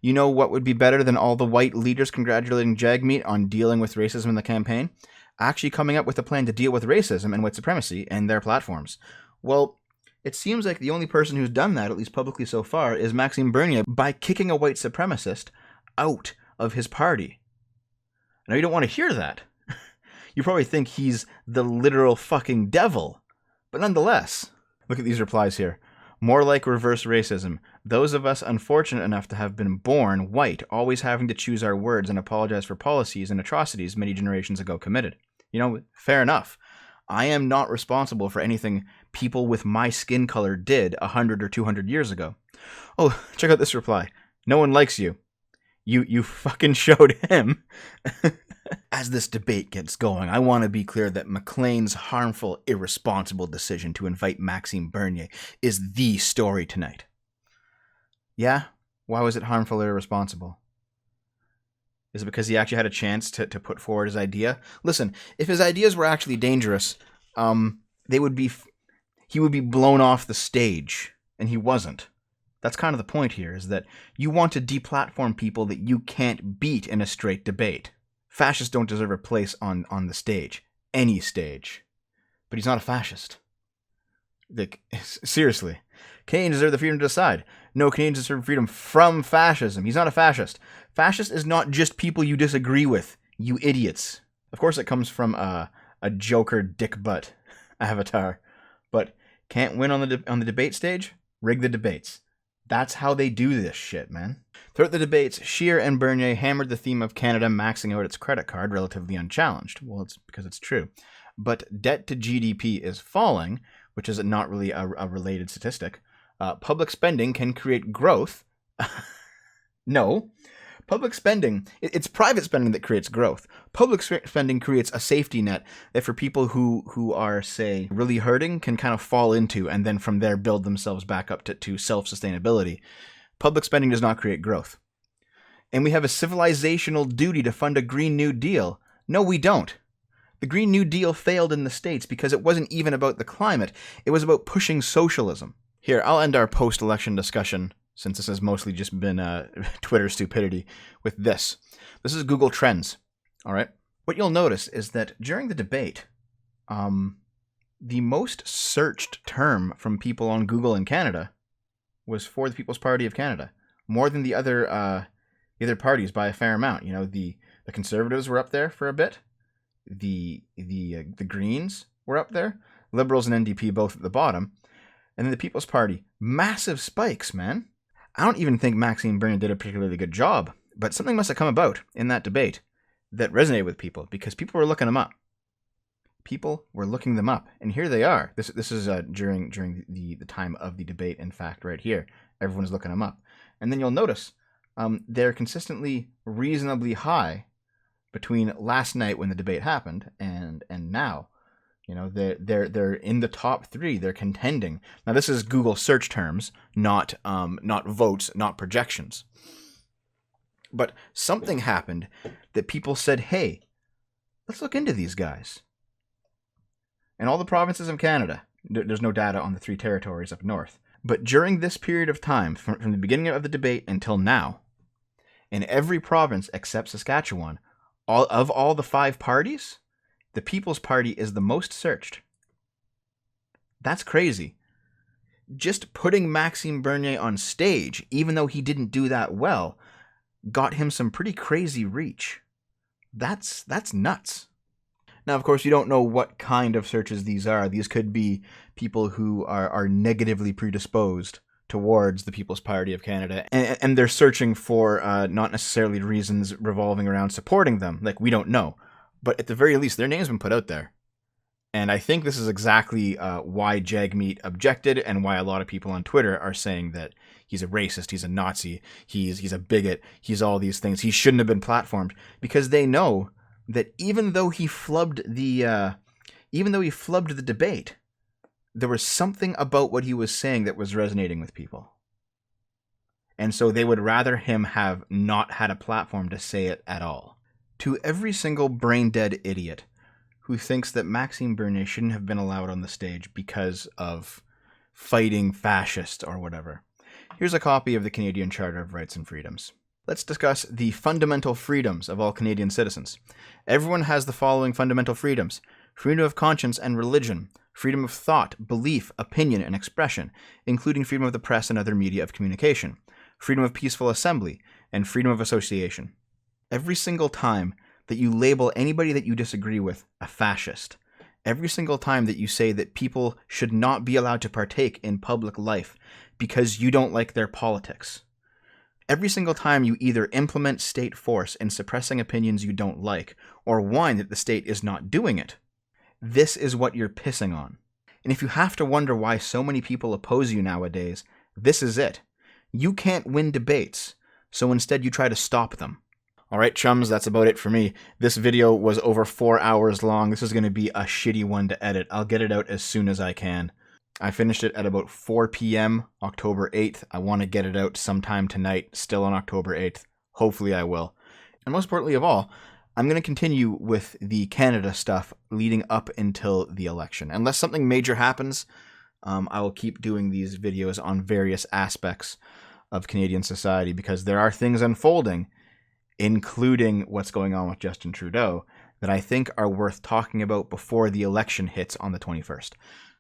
You know what would be better than all the white leaders congratulating Jagmeet on dealing with racism in the campaign? Actually coming up with a plan to deal with racism and white supremacy in their platforms. Well, it seems like the only person who's done that, at least publicly so far, is Maxime Bernier by kicking a white supremacist out of his party. Now, you don't want to hear that. You probably think he's the literal fucking devil. But nonetheless, look at these replies here. More like reverse racism. Those of us unfortunate enough to have been born white, always having to choose our words and apologize for policies and atrocities many generations ago committed. You know, fair enough. I am not responsible for anything people with my skin color did 100 or 200 years ago. Oh, check out this reply. No one likes you. You fucking showed him. As this debate gets going, I want to be clear that McLean's harmful, irresponsible decision to invite Maxime Bernier is the story tonight. Yeah? Why was it harmful or irresponsible? Is it because he actually had a chance to put forward his idea? Listen, if his ideas were actually dangerous, he would be blown off the stage, and he wasn't. That's kind of the point here, is that you want to deplatform people that you can't beat in a straight debate. Fascists don't deserve a place on the stage. Any stage. But he's not a fascist. Like, seriously. Canadians deserve the freedom to decide. No, Canadians deserve freedom from fascism. He's not a fascist. Fascist is not just people you disagree with, you idiots. Of course it comes from a Joker dick butt avatar. But can't win on the debate stage? Rig the debates. That's how they do this shit, man. Throughout the debates, Scheer and Bernier hammered the theme of Canada maxing out its credit card relatively unchallenged. Well, it's because it's true. But debt to GDP is falling, which is not really a related statistic. Public spending can create growth. No. Public spending, it's private spending that creates growth. Public spending creates a safety net that for people who are, say, really hurting can kind of fall into and then from there build themselves back up to self-sustainability. Public spending does not create growth. And we have a civilizational duty to fund a Green New Deal. No, we don't. The Green New Deal failed in the States because it wasn't even about the climate. It was about pushing socialism. Here, I'll end our post-election discussion, since this has mostly just been Twitter stupidity, with this. This is Google Trends, all right? What you'll notice is that during the debate, the most searched term from people on Google in Canada was for the People's Party of Canada, more than the other parties by a fair amount. You know, the Conservatives were up there for a bit, the Greens were up there, Liberals and NDP both at the bottom, and then the People's Party, massive spikes, man. I don't even think Maxime Bernier did a particularly good job, but something must have come about in that debate that resonated with people, because people were looking them up. People were looking them up, and here they are. This is during the time of the debate, in fact, right here. Everyone's looking them up. And then you'll notice they're consistently reasonably high between last night when the debate happened and now. You know, they're in the top 3. They're contending. Now, this is Google search terms, not votes, not projections. But something happened that people said, hey, let's look into these guys. In all the provinces of Canada, there's no data on the 3 territories up north, but during this period of time, from the beginning of the debate until now, in every province except Saskatchewan, all the 5 parties, the People's Party is the most searched. That's crazy. Just putting Maxime Bernier on stage, even though he didn't do that well, got him some pretty crazy reach. That's nuts. Now, of course, you don't know what kind of searches these are. These could be people who are negatively predisposed towards the People's Party of Canada, and they're searching for not necessarily reasons revolving around supporting them. Like, we don't know. But at the very least, their name's been put out there. And I think this is exactly why Jagmeet objected, and why a lot of people on Twitter are saying that he's a racist, he's a Nazi, he's a bigot, he's all these things. He shouldn't have been platformed, because they know that even though he flubbed the debate, there was something about what he was saying that was resonating with people. And so they would rather him have not had a platform to say it at all. To every single brain-dead idiot who thinks that Maxime Bernier shouldn't have been allowed on the stage because of fighting fascists or whatever, here's a copy of the Canadian Charter of Rights and Freedoms. Let's discuss the fundamental freedoms of all Canadian citizens. Everyone has the following fundamental freedoms: freedom of conscience and religion, freedom of thought, belief, opinion, and expression, including freedom of the press and other media of communication, freedom of peaceful assembly, and freedom of association. Every single time that you label anybody that you disagree with a fascist, every single time that you say that people should not be allowed to partake in public life because you don't like their politics, every single time you either implement state force in suppressing opinions you don't like, or whine that the state is not doing it, this is what you're pissing on. And if you have to wonder why so many people oppose you nowadays, this is it. You can't win debates, so instead you try to stop them. All right, chums, that's about it for me. This video was over 4 hours long. This is going to be a shitty one to edit. I'll get it out as soon as I can. I finished it at about 4 p.m. October 8th. I want to get it out sometime tonight, still on October 8th. Hopefully I will. And most importantly of all, I'm going to continue with the Canada stuff leading up until the election. Unless something major happens, I will keep doing these videos on various aspects of Canadian society because there are things unfolding, including what's going on with Justin Trudeau, that I think are worth talking about before the election hits on the 21st.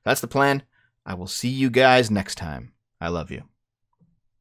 That's the plan. I will see you guys next time. I love you.